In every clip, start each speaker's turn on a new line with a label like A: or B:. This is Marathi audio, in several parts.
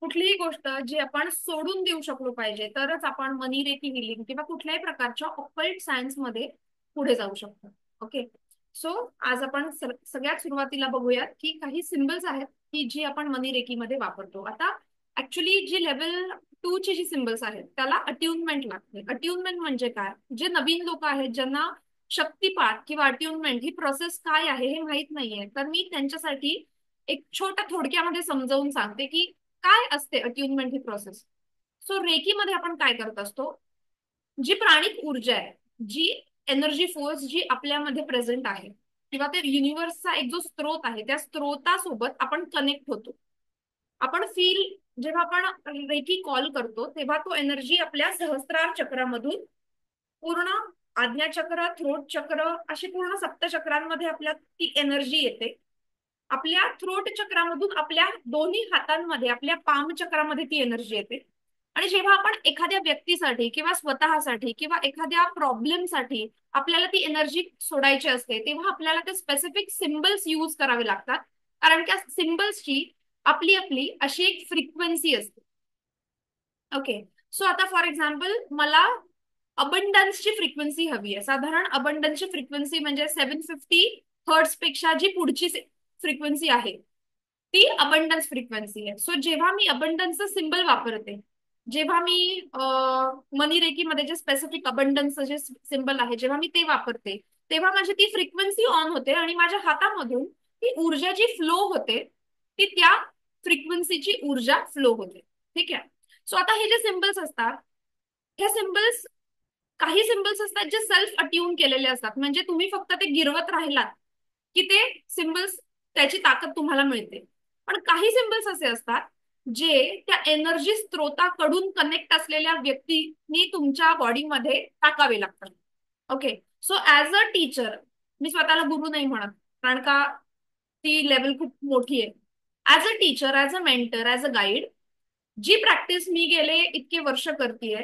A: कुठलीही गोष्ट जी आपण सोडून देऊ शकलो पाहिजे तरच आपण मनी रेकी हिलिंग किंवा कुठल्याही प्रकारच्या ऑक्कल्ट सायन्स मध्ये पुढे जाऊ शकतो. ओके. सो आज आपण सगळ्यात सुरुवातीला बघूयात की काही सिम्बल्स आहेत की जी आपण मनी रेकी मध्ये वापरतो. आता ऍक्च्युली जी लेवल 2 ची जी सिम्बल्स आहेत त्याला अट्युनमेंट लागते. अट्युनमेंट म्हणजे काय? जे नवीन लोक आहेत ज्यांना शक्तिपात किंवा अट्युनमेंट ही प्रोसेस काय आहे हे माहित नाहीये, तर मी त्यांच्यासाठी एक छोट्या थोडक्यामध्ये समजावून सांगते की काय असते अट्युनमेंट ही प्रोसेस. सो रेकीमध्ये आपण काय करत असतो, जी प्राणिक ऊर्जा आहे, जी एनर्जी फोर्स जी आपल्यामध्ये प्रेझेंट आहे किंवा ते युनिव्हर्सचा एक जो स्त्रोत आहे त्या स्त्रोतासोबत आपण कनेक्ट होतो. आपण फील जेव्हा आपण रेकी कॉल करतो तेव्हा तो एनर्जी आपल्या सहस्त्रार चक्रामधून पूर्ण आज्ञाचक्र, थ्रोट चक्र अशी पूर्ण सप्तचक्रांमध्ये आपल्या ती एनर्जी येते. आपल्या थ्रोट चक्रामधून आपल्या दोन्ही हातांमध्ये आपल्या पाम चक्रामध्ये ती एनर्जी येते. आणि जेव्हा आपण एखाद्या व्यक्तीसाठी किंवा स्वतःसाठी किंवा एखाद्या प्रॉब्लेमसाठी आपल्याला ती एनर्जी सोडायची असते तेव्हा आपल्याला ते स्पेसिफिक सिम्बल्स यूज करावे लागतात. कारण त्या सिम्बल्सची आपली आपली अशी एक फ्रिक्वेन्सी असते. ओके. सो आता फॉर एक्झाम्पल मला अबंडन्सची फ्रिक्वेन्सी हवी आहे. साधारण अबंडन्सची फ्रिक्वेन्सी म्हणजे 750 हर्ट्स पेक्षा जी पुढची फ्रिक्वेन्सी आहे ती अबंडन्स फ्रिक्वेन्सी आहे. सो जेव्हा मी अबंडन्सचं सिम्बल वापरते, जेव्हा मी मनी रेकीमध्ये जे स्पेसिफिक अबंडन्स जे सिम्बल आहे जेव्हा मी ते वापरते तेव्हा माझी ती फ्रिक्वेन्सी ऑन होते आणि माझ्या हातामधून ती ऊर्जा जी फ्लो होते ती त्या फ्रिक्वेन्सीची ऊर्जा फ्लो होते. ठीक आहे. सो आता हे जे सिम्बल्स असतात, हे सिम्बल्स काही सिम्बल्स असतात जे सेल्फ अट्यून केलेले असतात. म्हणजे तुम्ही फक्त ते गिरवत राहिलात की ते सिम्बल्स त्याची ताकद तुम्हाला मिळते. पण काही सिम्बल्स असे असतात जे त्या एनर्जी स्त्रोताकडून कनेक्ट असलेल्या व्यक्तींनी तुमच्या बॉडीमध्ये टाकावे लागतात. Okay. So as a teacher, मी स्वतःला गुरु नाही म्हणत कारण का ती लेवल खूप मोठी आहे. As a teacher, as a mentor, as a guide जी प्रॅक्टिस मी गेले इतके वर्ष करतेय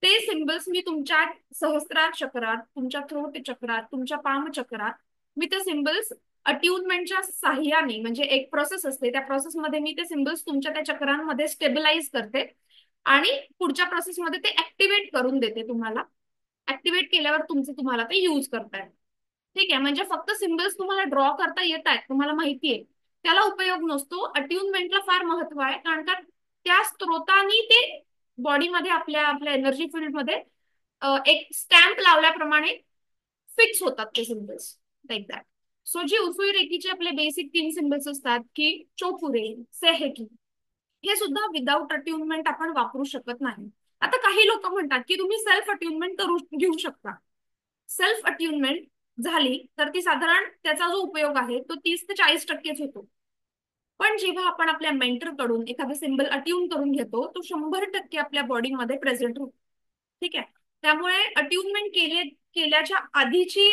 A: ते सिम्बल्स मी तुमच्या सहस्त्रार चक्रात, तुमच्या थ्रोट चक्रात, तुमच्या पाम चक्रात मी ते सिम्बल्स अट्युनमेंटच्या साह्याने म्हणजे एक प्रोसेस असते त्या प्रोसेसमध्ये मी ते सिम्बल्स तुमच्या त्या चक्रांमध्ये स्टेबलाइज करते आणि पुढच्या प्रोसेसमध्ये ते ऍक्टिव्हेट करून देते तुम्हाला. ऍक्टिव्हेट केल्यावर तुमचे तुम्हाला ते युज करताय. ठीक आहे. म्हणजे फक्त सिम्बल्स तुम्हाला ड्रॉ करता येत आहेत, तुम्हाला माहितीये, त्याला उपयोग नसतो. अट्युनमेंटला फार महत्व आहे कारण का त्या स्त्रोतानी ते बॉडीमध्ये आपल्या आपल्या एनर्जी फील्डमध्ये एक स्टॅम्प लावल्याप्रमाणे फिक्स होतात ते सिम्बल्स लाईक दॅट. सो जी उफुई रेकीचे आपले बेसिक 3 सिम्बल्स असतात की चोपुरे, सेहेकी, हे सुद्धा विदाउट अट्युनमेंट आपण वापरू शकत नाही. आता काही लोक म्हणतात की तुम्ही सेल्फ अट्युनमेंट करू घेऊ शकता. सेल्फ अट्युनमेंट झाली तर ती साधारण त्याचा जो उपयोग आहे तो 30 ते 40% होतो. पण जेव्हा आपण आपल्या मेंटर कडून एखादा सिम्बल अट्यून करून घेतो तो 100% आपल्या बॉडीमध्ये प्रेझेंट होतो. ठीक आहे. त्यामुळे अट्युनमेंट केल्याच्या आधीची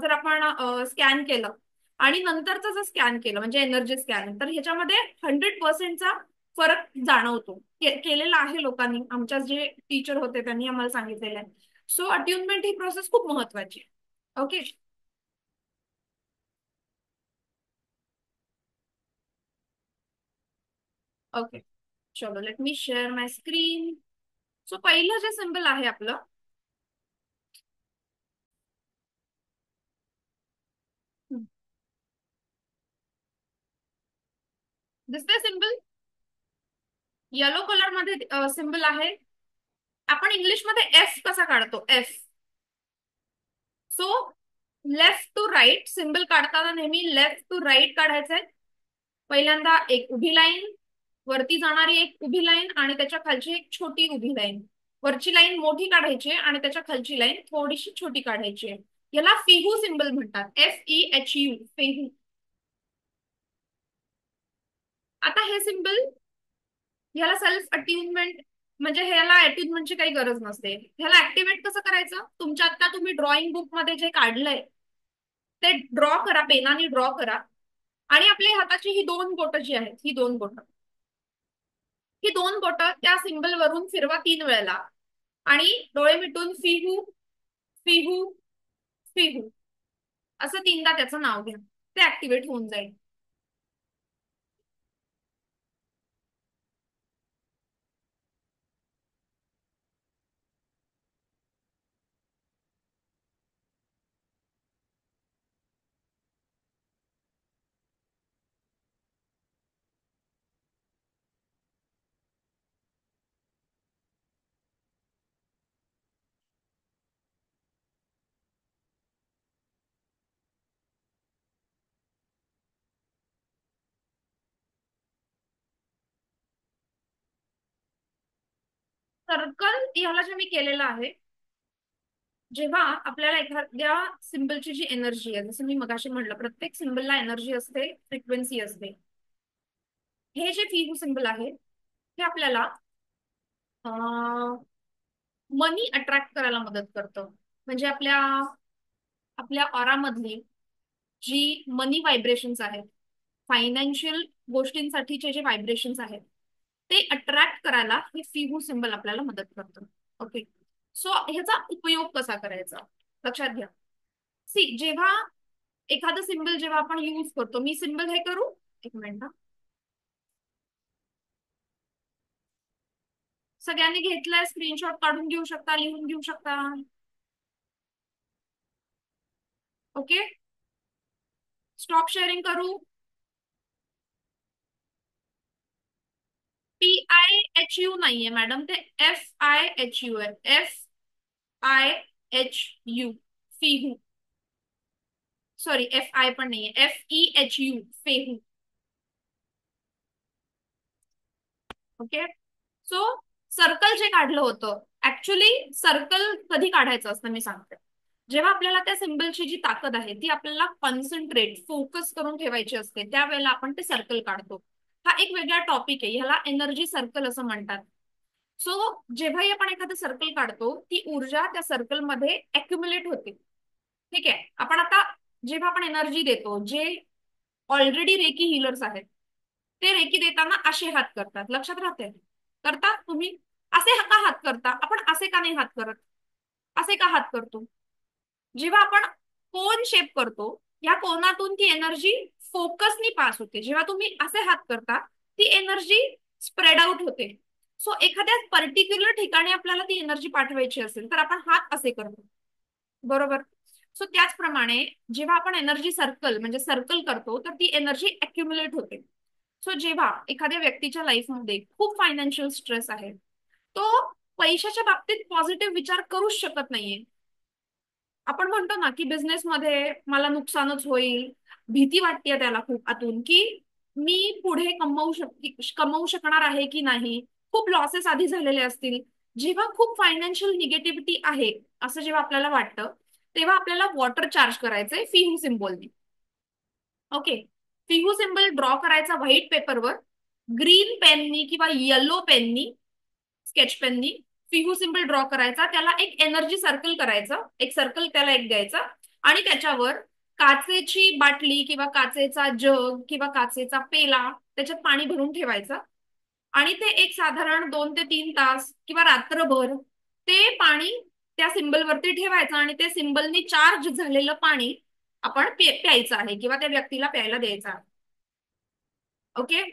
A: जर आपण स्कॅन केलं आणि नंतरचं जर स्कॅन केलं म्हणजे एनर्जी स्कॅन तर ह्याच्यामध्ये 100%चा फरक जाणवतो. केलेला आहे लोकांनी, आमच्या जे टीचर होते त्यांनी आम्हाला सांगितलेलं आहे. सो अट्युनमेंट ही प्रोसेस खूप महत्वाची आहे. ओके. ओके. चलो let me share my screen. So पहिलं जे सिम्बल आहे आपलं, दिसतंय सिम्बल येलो कलर मध्ये सिम्बल आहे. आपण इंग्लिश मध्ये एफ कसा काढतो, F. So left to right symbol काढताना नेहमी लेफ्ट टू राईट काढायचंय. पहिल्यांदा एक उभी लाईन, वरती जाणारी एक उभी लाईन आणि त्याच्या खालची एक छोटी उभी लाईन. वरची लाईन मोठी काढायची आणि त्याच्या खालची लाईन थोडीशी छोटी काढायची. याला फेहू सिम्बल म्हणतात, FEHU, फेहू. आता हे सिम्बल, ह्याला सेल्फ अट्युनमेंट म्हणजे ह्याला अट्युनमेंटची काही गरज नसते. ह्याला ऍक्टिव्हेट कसं करायचं, तुमच्या आता तुम्ही ड्रॉइंग बुक मध्ये जे काढलंय ते ड्रॉ करा, पेनाने ड्रॉ करा. आणि आपल्या हाताची ही 2 बोटं जी आहेत, ही दोन बोटं त्या सिम्बल वरून फिरवा 3 वेळेला आणि डोळे मिटून फिहू, फिहू, फिहू असं 3दा त्याचं नाव घ्या. ते ऍक्टिव्हेट होऊन जाईल. सर्कल ह्याला जे मी केलेलं आहे, जेव्हा आपल्याला एखाद्या सिम्बलची जी एनर्जी आहे, जसं मी मगाशी म्हटलं, प्रत्येक सिम्बलला एनर्जी असते, फ्रिक्वेन्सी असते. हे जे फिहू सिम्बल आहे हे आपल्याला मनी अट्रॅक्ट करायला मदत करतं. म्हणजे आपल्या आपल्या ऑरामधली जी मनी व्हायब्रेशन्स आहेत, फायनान्शियल गोष्टींसाठीचे जे व्हायब्रेशन्स आहेत, ते अट्रॅक्ट करायला हे फिहू सिम्बल आपल्याला मदत करतं. ओके. सो ह्याचा उपयोग कसा करायचा लक्षात घ्या. सी, जेव्हा एखादं सिम्बल जेव्हा आपण यूज करतो, मी सिम्बल हे करू, एक मिनिट, सगळ्यांनी घेतलाय, स्क्रीनशॉट काढून घेऊ शकता, लिहून घेऊ शकता. ओके, स्टॉप शेअरिंग करू. PIHU नाहीये मॅडम, ते FIHU आहे. FIHU, फिहू. सॉरी, FI पण नाहीये, FEHU, फेहू. ओके. सो सर्कल जे काढलं होतं, ऍक्च्युली सर्कल कधी काढायचं असतं मी सांगते. जेव्हा आपल्याला त्या सिम्बलची जी ताकद आहे ती आपल्याला कॉन्सन्ट्रेट, फोकस करून ठेवायची असते, त्यावेळेला आपण ते सर्कल काढतो. हा एक वेगळा टॉपिक आहे, ह्याला एनर्जी सर्कल असं म्हणतात. सो जेव्हाही आपण एखादं सर्कल काढतो, ती ऊर्जा त्या सर्कलमध्ये अक्युमुलेट होते. ठीक आहे. आपण आता जेव्हा आपण एनर्जी देतो, जे ऑलरेडी रेकी हिलर्स आहेत, ते रेकी देताना असे हात करतात, लक्षात राहते, करता तुम्ही असे का हात करता, आपण असे का नाही हात करत, असे का हात करतो. जेव्हा आपण कोन शेप करतो, या कोनातून ती एनर्जी फोकसनी पास होते. जेव्हा तुम्ही असे हात करता, ती एनर्जी स्प्रेड आउट होते. सो एखाद्या पर्टिक्युलर ठिकाणी आपल्याला ती एनर्जी पाठवायची असेल तर आपण हात असे करतो, बरोबर. सो त्याचप्रमाणे जेव्हा आपण एनर्जी सर्कल म्हणजे सर्कल करतो, तर ती एनर्जी अक्युमुलेट होते. सो जेव्हा एखाद्या व्यक्तीच्या लाईफमध्ये खूप फायनान्शियल स्ट्रेस आहे, तो पैशाच्या बाबतीत पॉझिटिव्ह विचार करूच शकत नाहीये. आपण म्हणतो ना की बिझनेसमध्ये मला नुकसानच होईल, भीती वाटते त्याला खूप आतून की मी पुढे कमवू शकणार आहे की नाही, खूप लॉसेस आधी झालेले असतील. जेव्हा खूप फायनान्शियल निगेटिव्हिटी आहे असं जेव्हा आपल्याला वाटतं, तेव्हा आपल्याला वॉटर चार्ज करायचंय फिहू सिम्बॉलने. ओके. फिहू सिम्बॉल ड्रॉ करायचा व्हाईट पेपरवर, ग्रीन पेननी किंवा येलो पेननी, स्केच पेननी फिहू सिम्बल ड्रॉ करायचा, त्याला एक एनर्जी सर्कल करायचं, एक सर्कल त्याला एक द्यायचा, आणि त्याच्यावर काचेची बाटली किंवा काचेचा जग किंवा काचेचा पेला त्याच्यात पाणी भरून ठेवायचं, आणि ते एक साधारण 2 ते 3 तास किंवा रात्रभर ते पाणी त्या सिम्बल वरती ठेवायचं, आणि त्या सिम्बलनी चार्ज झालेलं पाणी आपण प्यायचं आहे किंवा त्या व्यक्तीला प्यायला द्यायचं आहे. ओके.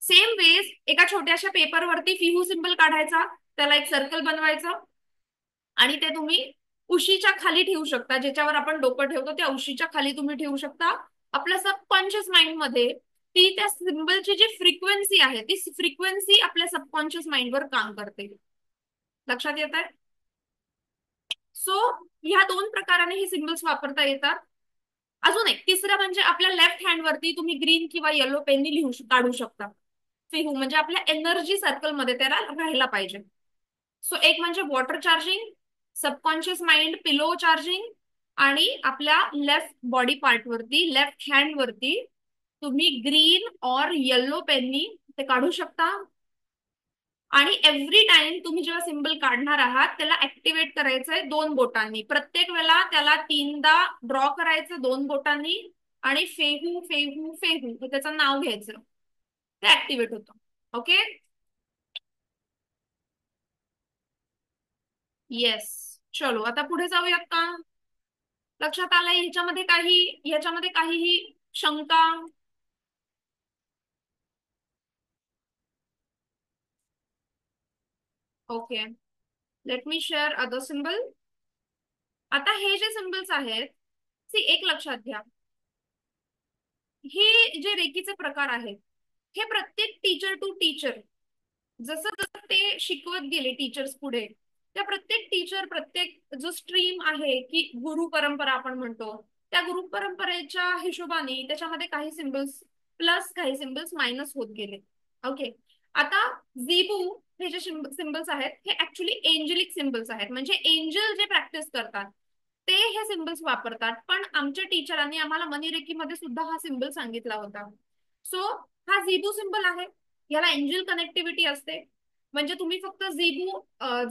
A: सेम वेज एका छोट्याशा पेपरवरती फिहू सिम्बल काढायचा, त्याला एक सर्कल बनवायचं, आणि ते तुम्ही उशीच्या खाली ठेवू शकता, ज्याच्यावर आपण डोकं ठेवतो त्या उशीच्या खाली तुम्ही ठेवू शकता. आपल्या सबकॉन्शियस माइंड मध्ये ती त्या सिम्बलची जी फ्रिक्वेन्सी आहे, ती फ्रिक्वेन्सी आपल्या सबकॉन्शियस माइंडवर काम करते. लक्षात येत आहे. सो ह्या 2 प्रकाराने ही सिम्बल्स वापरता येतात. अजून एक तिसरं म्हणजे आपल्या लेफ्ट हँड वरती तुम्ही ग्रीन किंवा येलो पेननी काढू शकता फिहू, म्हणजे आपल्या एनर्जी सर्कल मध्ये त्याला राहायला पाहिजे. सो एक म्हणजे वॉटर चार्जिंग, सबकॉन्शियस माइंड पिलो चार्जिंग, आणि आपल्या लेफ्ट बॉडी पार्ट वरती, लेफ्ट हँड वरती तुम्ही ग्रीन और येलो पेननी ते काढू शकता. आणि एव्हरी टाइम तुम्ही जेव्हा सिम्बल काढणार आहात, त्याला ऍक्टिव्हेट करायचंय 2 बोटांनी, प्रत्येक वेळेला त्याला 3दा ड्रॉ करायचं 2 बोटांनी, आणि फेहू फेहू फेहू हे त्याचं नाव घ्यायचं, ते ऍक्टिव्हेट होतं. ओके. येस. चलो आता पुढे जाऊयात का. लक्षात आलंय ह्याच्यामध्ये काहीही शंका. Okay. Late me share other symbol. आता हे जे सिम्बल्स आहेत, सी एक लक्षात घ्या, हे जे रेकीचे प्रकार आहेत, हे प्रत्येक टीचर टू टीचर जसं जसं ते शिकवत गेले टीचर्स पुढे, त्या प्रत्येक टीचर, प्रत्येक जो स्ट्रीम आहे की गुरु परंपरा आपण म्हणतो, त्या गुरु परंपरेच्या हिशोबाने त्याच्यामध्ये काही सिम्बल्स प्लस काही सिम्बल्स मायनस होत गेले. ओके. आता झीबू हे जे सिम्बल्स आहेत हे ऍक्च्युली एंजलिक सिम्बल्स आहेत, म्हणजे एंजल जे प्रॅक्टिस करतात ते हे सिम्बल्स वापरतात. पण आमच्या टीचरांनी आम्हाला मनी रेकीमध्ये सुद्धा हा सिम्बल सांगितला होता. सो हा झिबू सिम्बल आहे, याला एंजल कनेक्टिव्हिटी असते. म्हणजे तुम्ही फक्त झिबू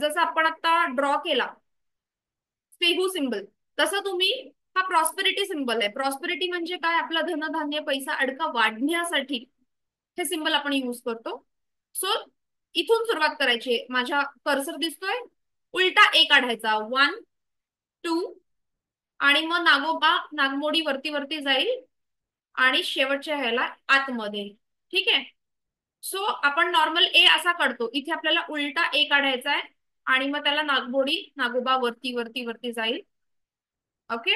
A: जसं आपण आता ड्रॉ केला स्पेहू सिम्बल, तसं तुम्ही हा प्रॉस्पेरिटी सिम्बल आहे. प्रॉस्पेरिटी म्हणजे काय, आपला धनधान्य पैसा अडका वाढण्यासाठी हे सिम्बल आपण यूज करतो. सो इथून सुरुवात करायची. माझ्या कर्सर दिसतोय, उलटा ए काढायचा, 1 2, आणि मग नागोबा नागमोडी वरती वरती जाईल आणि शेवटच्या ह्याला आतमध्ये. ठीक आहे. सो आपण नॉर्मल ए असा काढतो, इथे आपल्याला उलटा ए काढायचा आहे आणि मग त्याला नागमोडी नागोबा वरती वरती वरती जाईल. ओके.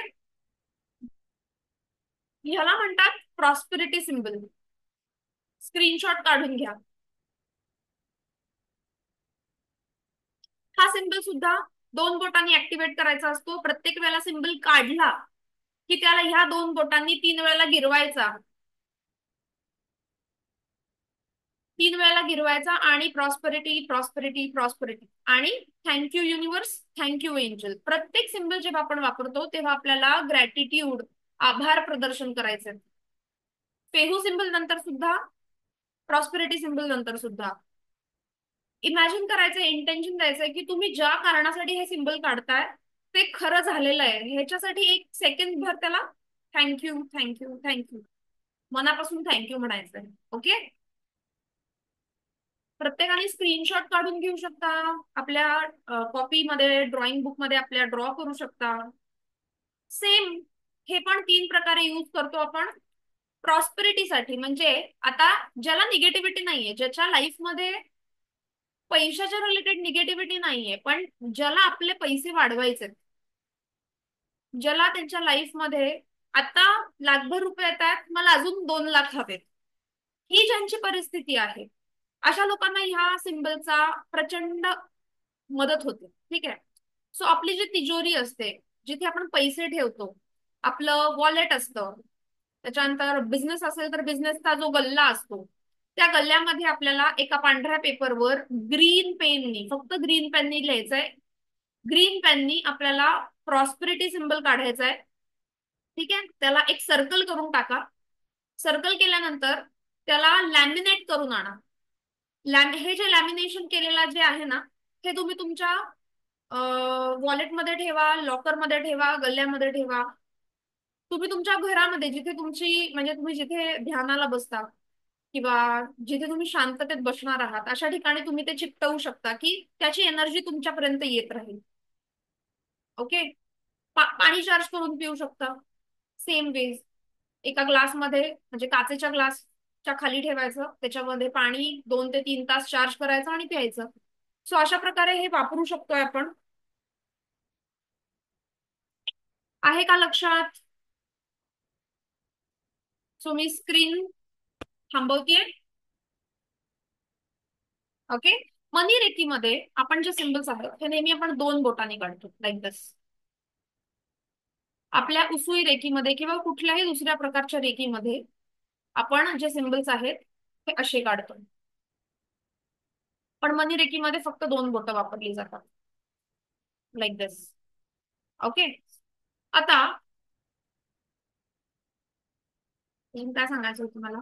A: ह्याला म्हणतात प्रॉस्पेरिटी सिम्बल. स्क्रीनशॉट काढून घ्या. हा सिम्बल सुद्धा 2 बोटांनी ऍक्टिव्हेट करायचा असतो. प्रत्येक वेळेला सिम्बल काढला की त्याला ह्या 2 बोटांनी 3 वेळेला गिरवायचा. 3 वेळेला गिरवायचा आणि प्रॉस्पेरिटी प्रॉस्पेरिटी प्रॉस्पेरिटी आणि थँक्यू युनिव्हर्स, थँक्यू एंजल. प्रत्येक सिम्बल जेव्हा आपण वापरतो तेव्हा आपल्याला ग्रॅटिट्यूड, आभार प्रदर्शन करायचे. पेहू सिम्बल नंतर सुद्धा, प्रॉस्पेरिटी सिम्बल नंतर सुद्धा इमॅजिन करायचं, इंटेन्शन द्यायचंय की तुम्ही ज्या कारणासाठी हे सिम्बल काढताय ते खरं झालेलं आहे. ह्याच्यासाठी 1 सेकंड भर त्याला थँक्यू थँक्यू थँक्यू मनापासून थँक्यू म्हणायचंय. ओके. प्रत्येकाने स्क्रीनशॉट काढून घेऊ शकता, आपल्या कॉपीमध्ये ड्रॉइंग बुक मध्ये आपल्या ड्रॉ करू शकता. सेम हे पण 3 प्रकारे यूज करतो आपण प्रॉस्पेरिटीसाठी. म्हणजे आता ज्याला निगेटिव्हिटी नाहीये, ज्याच्या लाईफमध्ये पैशाच्या रिलेटेड निगेटिव्हिटी नाहीये, पण ज्याला आपले पैसे वाढवायचे, ज्याला त्यांच्या लाईफमध्ये आता लाखभर रुपये येतात, मला अजून 2 लाख हवेत, ही ज्यांची परिस्थिती आहे, अशा लोकांना ह्या सिम्बलचा प्रचंड मदत होते. ठीक आहे. सो आपली जी तिजोरी असते, जिथे आपण पैसे ठेवतो, आपलं वॉलेट असतं, त्याच्यानंतर बिझनेस असेल तर बिझनेसचा जो गल्ला असतो, त्या गल्ल्यामध्ये आपल्याला एका पांढऱ्या पेपरवर ग्रीन पेननी, फक्त ग्रीन पेननी लिहायचंय. ग्रीन पेननी आपल्याला प्रॉस्पेरिटी सिम्बल काढायचा आहे. ठीक आहे. त्याला एक सर्कल करून टाका. सर्कल केल्यानंतर त्याला लॅमिनेट करून आणा. हे जे लॅमिनेशन केलेलं जे आहे ना, हे तुम्ही तुमच्या वॉलेटमध्ये ठेवा, लॉकरमध्ये ठेवा, गल्ल्यामध्ये ठेवा. तुम्ही तुमच्या घरामध्ये जिथे तुमची, म्हणजे तुम्ही जिथे ध्यानाला बसता किंवा जिथे तुम्ही शांततेत बसणार आहात, अशा ठिकाणी तुम्ही ते चिकटवू शकता की त्याची एनर्जी तुमच्यापर्यंत येत राहील. ओके. पाणी चार्ज करून पिऊ शकता. सेम वेज एका ग्लासमध्ये, म्हणजे काचेच्या ग्लासच्या खाली ठेवायचं, त्याच्यामध्ये पाणी 2 ते 3 तास चार्ज करायचं आणि प्यायचं. सो अशा प्रकारे हे वापरू शकतोय आपण. आहे का लक्षात? सो मी स्क्रीन थांबवतीये. ओके. मनी रेकीमध्ये आपण जे सिम्बल्स आहेत हे नेहमी आपण 2 बोटांनी काढतो, लाईक दिस. आपल्या उसुई रेकीमध्ये किंवा कुठल्याही दुसऱ्या प्रकारच्या रेकीमध्ये आपण जे सिम्बल्स आहेत हे असे काढतो. पण मनी रेकीमध्ये फक्त 2 बोटं वापरली जातात, लाईक दिस. ओके. आता काय सांगायचं होतं मला.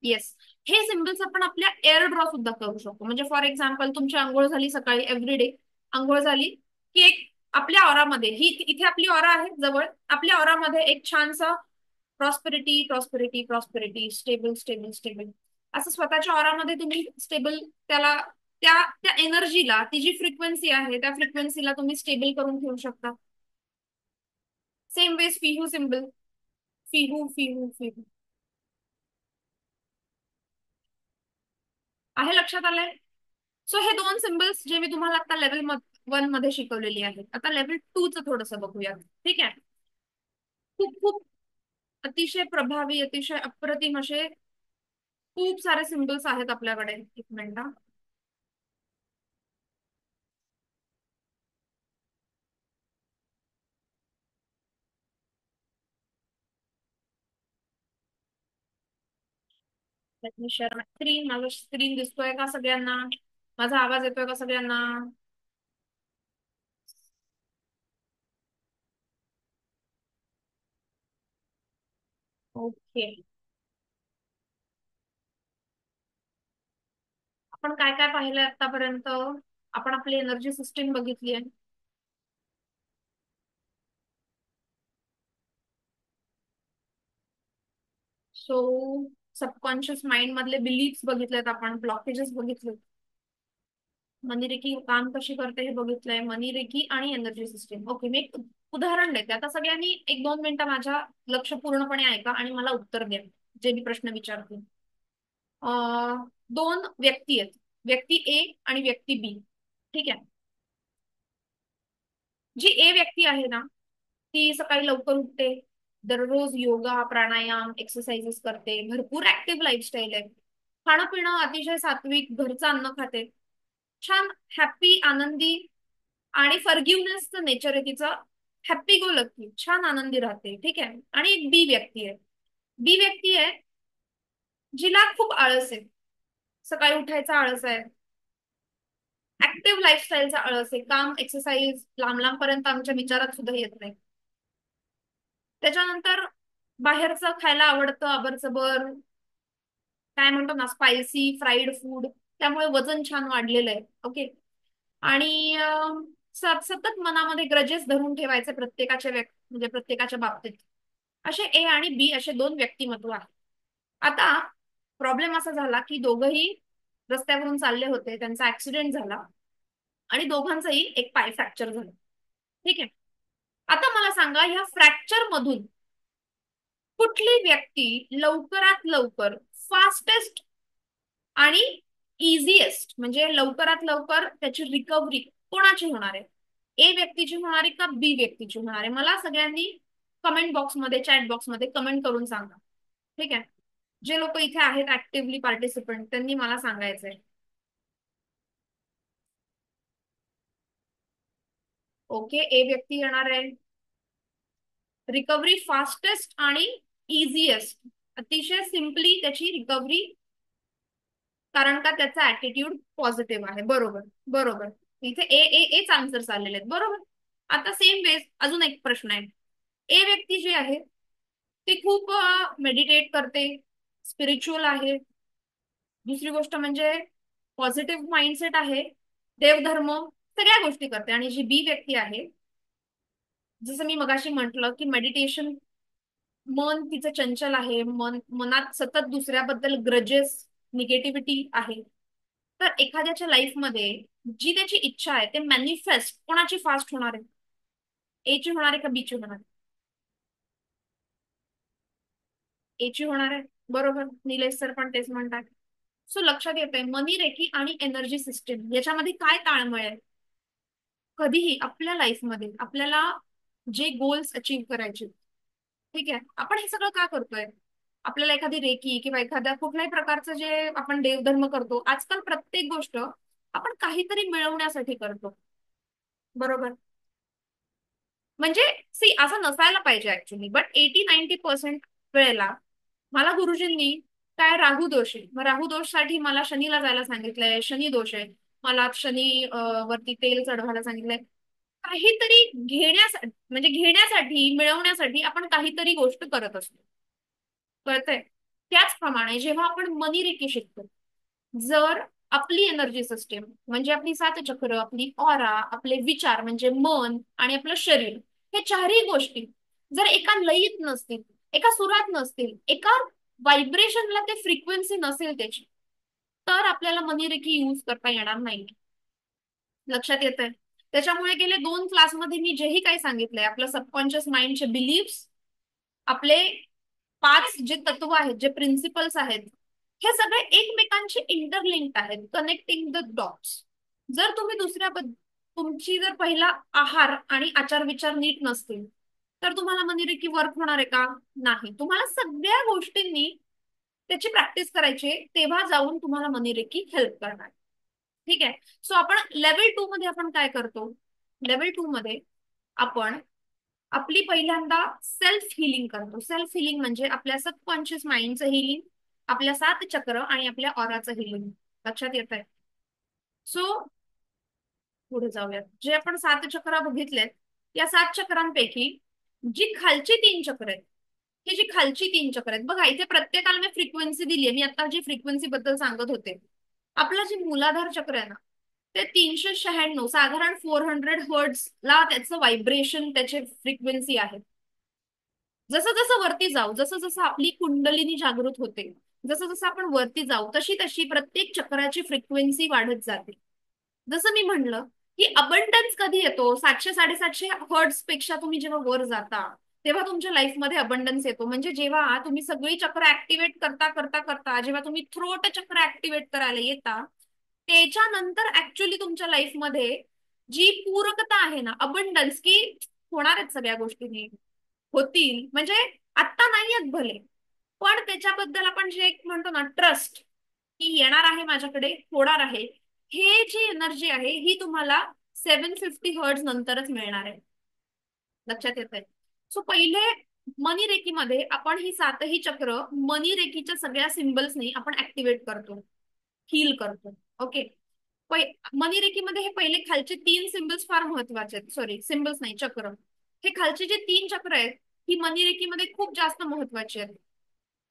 A: येस. हे सिम्बल्स आपण आपल्या एअर ड्रॉ सुद्धा करू शकतो. म्हणजे फॉर एक्झाम्पल तुमची आंघोळ झाली सकाळी, एव्हरीडे आंघोळ झाली की एक आपल्या ऑरामध्ये, ही इथे आपली ऑरा आहे जवळ, आपल्या ऑरामध्ये एक छानसा prosperity prosperity prosperity, stable stable stable, असं स्वतःच्या ऑरामध्ये तुम्ही स्टेबल, त्याला त्या त्या एनर्जीला, ती जी फ्रिक्वेन्सी आहे त्या फ्रिक्वेन्सीला तुम्ही स्टेबल करून ठेवू शकता. सेम वेज फिहू सिम्बल, फिहू फिहू फिहू. आहे लक्षात आलंय? सो हे 2 सिम्बल्स जे मी तुम्हाला आता लेवल 1 मध्ये शिकवलेली आहेत, आता लेवल 2 च थोडंसं बघूया. ठीक आहे. खूप खूप अतिशय प्रभावी, अतिशय अप्रतिम असे खूप सारे सिम्बल्स आहेत आपल्याकडे. एक minute. Let me share my screen. माझं स्क्रीन दिसतोय का सगळ्यांना? माझा आवाज येतोय का सगळ्यांना? ओके. आपण काय काय पाहिलंय आतापर्यंत? आपण आपली एनर्जी सिस्टीम बघितली आहे. सो सबकॉन्शियस माइंड मधले बिलीफ्स बघितलेत आपण, ब्लॉकेजेस बघितले, मनी रेकी काम कशी करते हे बघितलंय, मनी रेकी आणि एनर्जी सिस्टीम. ओके, मी एक उदाहरण देते. आता सगळ्यांनी 1-2 मिनिटं माझ्या लक्ष पूर्णपणे ऐका आणि मला उत्तर द्या जे मी प्रश्न विचारते. दोन व्यक्ती आहेत, व्यक्ती ए आणि व्यक्ती बी. ठीक आहे. जी ए व्यक्ती आहे ना, ती सकाळी लवकर उठते, दररोज योगा प्राणायाम एक्सरसाइजेस करते, भरपूर ऍक्टिव्ह लाईफस्टाईल आहे, खाणं पिणं अतिशय सात्विक घरचं अन्न खाते, छान हॅप्पी आनंदी आणि फॉरगिव्हनेसचं नेचर आहे तिचं, हॅप्पी गो लकी, छान आनंदी राहते. ठीक आहे. आणि एक बी व्यक्ती आहे. बी व्यक्ती आहे जिला खूप आळस आहे, सकाळी उठायचा आळस आहे, ऍक्टिव्ह लाईफस्टाईलचा आळस आहे, काम एक्सरसाइज लांब लांबपर्यंत आमच्या विचारात सुद्धा येत नाही. त्याच्यानंतर बाहेरचं खायला आवडतं अबरचबर, काय म्हणतो ना, स्पायसी फ्राईड फूड, त्यामुळे वजन छान वाढलेलं आहे. ओके. आणि सतत मनामध्ये ग्रजेस धरून ठेवायचे प्रत्येकाच्या म्हणजे प्रत्येकाच्या बाबतीत. असे ए आणि बी असे दोन व्यक्तिमत्व आहेत. आता प्रॉब्लेम असा झाला की दोघंही रस्त्यावरून चालले होते, त्यांचा ऍक्सिडेंट झाला आणि दोघांचाही एक पाय फ्रॅक्चर झाला. ठीक आहे. आता मला सांगा, ह्या फ्रॅक्चर मधून कुठली व्यक्ती लवकरात लवकर फास्टेस्ट आणि इझिएस्ट म्हणजे लवकरात लवकर त्याची रिकव्हरी कोणाची होणार आहे? ए व्यक्तीची होणार आहे का बी व्यक्तीची होणार आहे? मला सगळ्यांनी कमेंट बॉक्समध्ये चॅट बॉक्समध्ये कमेंट करून सांगा. ठीक आहे. जे लोक इथे आहेत ऍक्टिव्हली पार्टिसिपंट त्यांनी मला सांगायचंय. ओके, ए व्यक्ती येणार आहे, रिकव्हरी फास्टेस्ट आणि इझिएस्ट, अतिशय सिम्पली त्याची रिकव्हरी, कारण का त्याचा ऍटिट्यूड पॉझिटिव्ह आहे. बरोबर. बरोबर. इथे ए ए एच आन्सर आलेले आहेत. बरोबर. आता सेम वेज अजून एक प्रश्न आहे. ए व्यक्ती जी आहे ती खूप मेडिटेट करते, स्पिरिच्युअल आहे, दुसरी गोष्ट म्हणजे पॉझिटिव्ह माइंडसेट आहे, देवधर्म सगळ्या गोष्टी करते. आणि जी बी व्यक्ती आहे, जसं मी मगाशी म्हटलं की मेडिटेशन, मन तिचं चंचल आहे, मनात सतत दुसऱ्याबद्दल ग्रजेस निगेटिव्हिटी आहे. तर एखाद्याच्या लाईफमध्ये जी त्याची इच्छा आहे ते मॅनिफेस्ट कोणाची फास्ट होणार आहे? ए ची होणार आहे का बी ची होणार आहे? ए ची होणार आहे. बरोबर, निलेश सर पण तेच म्हणतात. सो लक्षात येतंय मनी रेखी आणि एनर्जी सिस्टीम याच्यामध्ये काय ताळमेळ आहे? कधीही आपल्या लाईफमध्ये आपल्याला जे गोल्स अचीव्ह करायचे, ठीक आहे, आपण हे सगळं का करतोय? आपल्याला एखादी रेकी किंवा एखाद्या कुठल्याही प्रकारचं जे आपण देवधर्म करतो, आजकाल प्रत्येक गोष्ट आपण काहीतरी मिळवण्यासाठी करतो. बरोबर. म्हणजे सी असं नसायला पाहिजे ऍक्च्युली, बट 80-90% वेळेला मला गुरुजींनी काय राहू दोष आहे, मग राहू दोष साठी मला शनीला जायला सांगितलंय, शनी दोष आहे, मला शनी वरती तेल चढवायला सांगितलंय. काहीतरी घेण्यासाठी म्हणजे घेण्यासाठी मिळवण्यासाठी आपण काहीतरी गोष्ट करत असतो. कळतंय? त्याचप्रमाणे जेव्हा आपण मनी रेकी शिकतो, जर आपली एनर्जी सिस्टीम म्हणजे आपली सात चक्र, आपली ऑरा, आपले विचार म्हणजे मन आणि आपलं शरीर, हे चारही गोष्टी जर एका लयीत नसतील, एका सुरात नसतील, एका व्हायब्रेशनला ते फ्रिक्वेन्सी नसेल त्याची, तर आपल्याला मनी रेकी यूज करता येणार नाही. लक्षात येत आहे? त्याच्यामुळे गेले 2 क्लासमध्ये मी जेही काही सांगितलंय, आपलं सबकॉन्शियस माइंडचे बिलीफ्स, आपले 5 जे तत्व आहेत, जे प्रिन्सिपल्स आहेत, हे सगळे एकमेकांशी इंटरलिंक्ड आहेत, कनेक्टिंग द डॉट्स. जर तुम्ही तुमची जर पहिला आहार आणि आचार विचार नीट नसतील, तर तुम्हाला मनी वर्क होणार आहे का? नाही. तुम्हाला सगळ्या गोष्टींनी त्याची प्रॅक्टिस करायची, तेव्हा जाऊन तुम्हाला मनी हेल्प करणार. ठीक आहे. सो आपण लेवल 2 मध्ये आपण काय करतो? लेवल 2 मध्ये आपण आपली पहिल्यांदा सेल्फ हिलिंग करतो. सेल्फ हिलिंग म्हणजे आपल्या सबकॉन्शियस माइंडचं हिलिंग, आपल्या 7 चक्र आणि आपल्या ऑराचं हिलिंग. लक्षात येत आहे? सो पुढे जाऊयात. जे आपण 7 चक्र बघितलेत, या 7 चक्रांपैकी जी खालची 3 चक्र आहेत, ही जी खालची 3 चक्र आहेत बघा, इथे प्रत्येकाला मी फ्रिक्वेन्सी दिली आहे. मी आता जी फ्रिक्वेन्सी बद्दल सांगत होते, आपलं जे मूलाधार चक्र आहे ना, ते 396, साधारण 400 हर्ट्झ ला त्याचं व्हायब्रेशन, त्याचे फ्रिक्वेन्सी आहे. जसं जसं वरती जाऊ, जसं जसं आपली कुंडलिनी जागृत होते, जसं जसं आपण वरती जाऊ, तशी तशी प्रत्येक चक्राची फ्रिक्वेन्सी वाढत जाते. जसं मी म्हणलं की अबंडन्स कधी येतो, 700-750 हर्ट्झ पेक्षा तुम्ही जेव्हा वर जाता, तेव्हा तुमच्या लाईफमध्ये अबंडन्स येतो. म्हणजे जेव्हा तुम्ही सगळी चक्र ऍक्टिव्हेट करता करता करता, जेव्हा तुम्ही थ्रोट चक्र ऍक्टिव्हेट करायला येता, त्याच्यानंतर ऍक्च्युली तुमच्या लाईफमध्ये जी पूरकता आहे ना, अबंडन्स, की होणार आहेत सगळ्या गोष्टी होतील, म्हणजे आत्ता नाही आहेत भले, पण त्याच्याबद्दल आपण जे एक म्हणतो ना, ट्रस्ट, की येणार आहे माझ्याकडे, होणार आहे, हे जी एनर्जी आहे ही तुम्हाला 750 हर्ट्झ नंतरच मिळणार आहे. लक्षात येत आहे? सो पहिले मनी रेकीमध्ये आपण ही 7ही चक्र मनी रेकीच्या सगळ्या सिम्बल्सनी आपण ऍक्टिव्हेट करतो, हील करतो. ओके. मनी रेकीमध्ये हे पहिले खालचे 3 सिम्बल्स फार महत्वाचे आहेत. सॉरी, सिम्बल्स नाही, चक्र. हे खालचे जे 3 चक्र आहेत, ही मनी रेकीमध्ये खूप जास्त महत्वाची आहेत.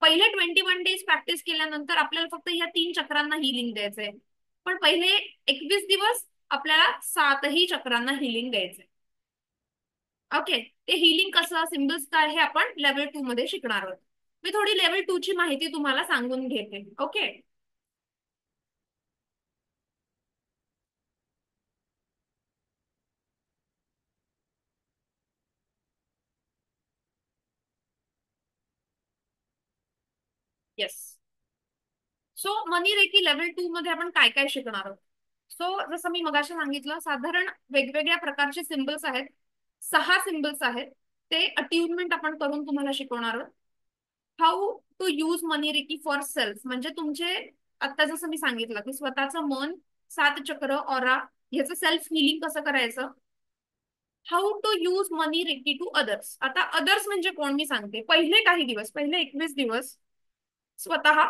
A: पहिले 21 डेज प्रॅक्टिस केल्यानंतर आपल्याला फक्त ह्या 3 चक्रांना हिलिंग द्यायचंय, पण पहिले 21 दिवस आपल्याला 7ही चक्रांना हिलिंग द्यायचंय. ओके. ते हिलिंग कसं, सिम्बल्स काय, हे आपण लेवल 2 मध्ये शिकणार आहोत. मी थोडी लेवल 2 ची माहिती तुम्हाला सांगून घेते. ओके. येस. सो मनी रेकी लेवल 2 मध्ये आपण काय काय शिकणार आहोत? सो जसं मी मगाशी सांगितलं, साधारण वेगवेगळ्या प्रकारचे सिम्बल्स आहेत. 6 सिम्बल्स आहेत. ते अट्युनमेंट आपण करून तुम्हाला शिकवणार आहोत. How to use money reiki for self, म्हणजे तुमचे, आता जसं मी सांगितलं की स्वतःचं मन, 7 चक्र, ऑरा, ह्याचं सेल्फ हिलिंग कसं करायचं. How to use money reiki to others. आता अदर्स म्हणजे कोण, मी सांगते. पहिले काही दिवस, पहिले 21 दिवस स्वतः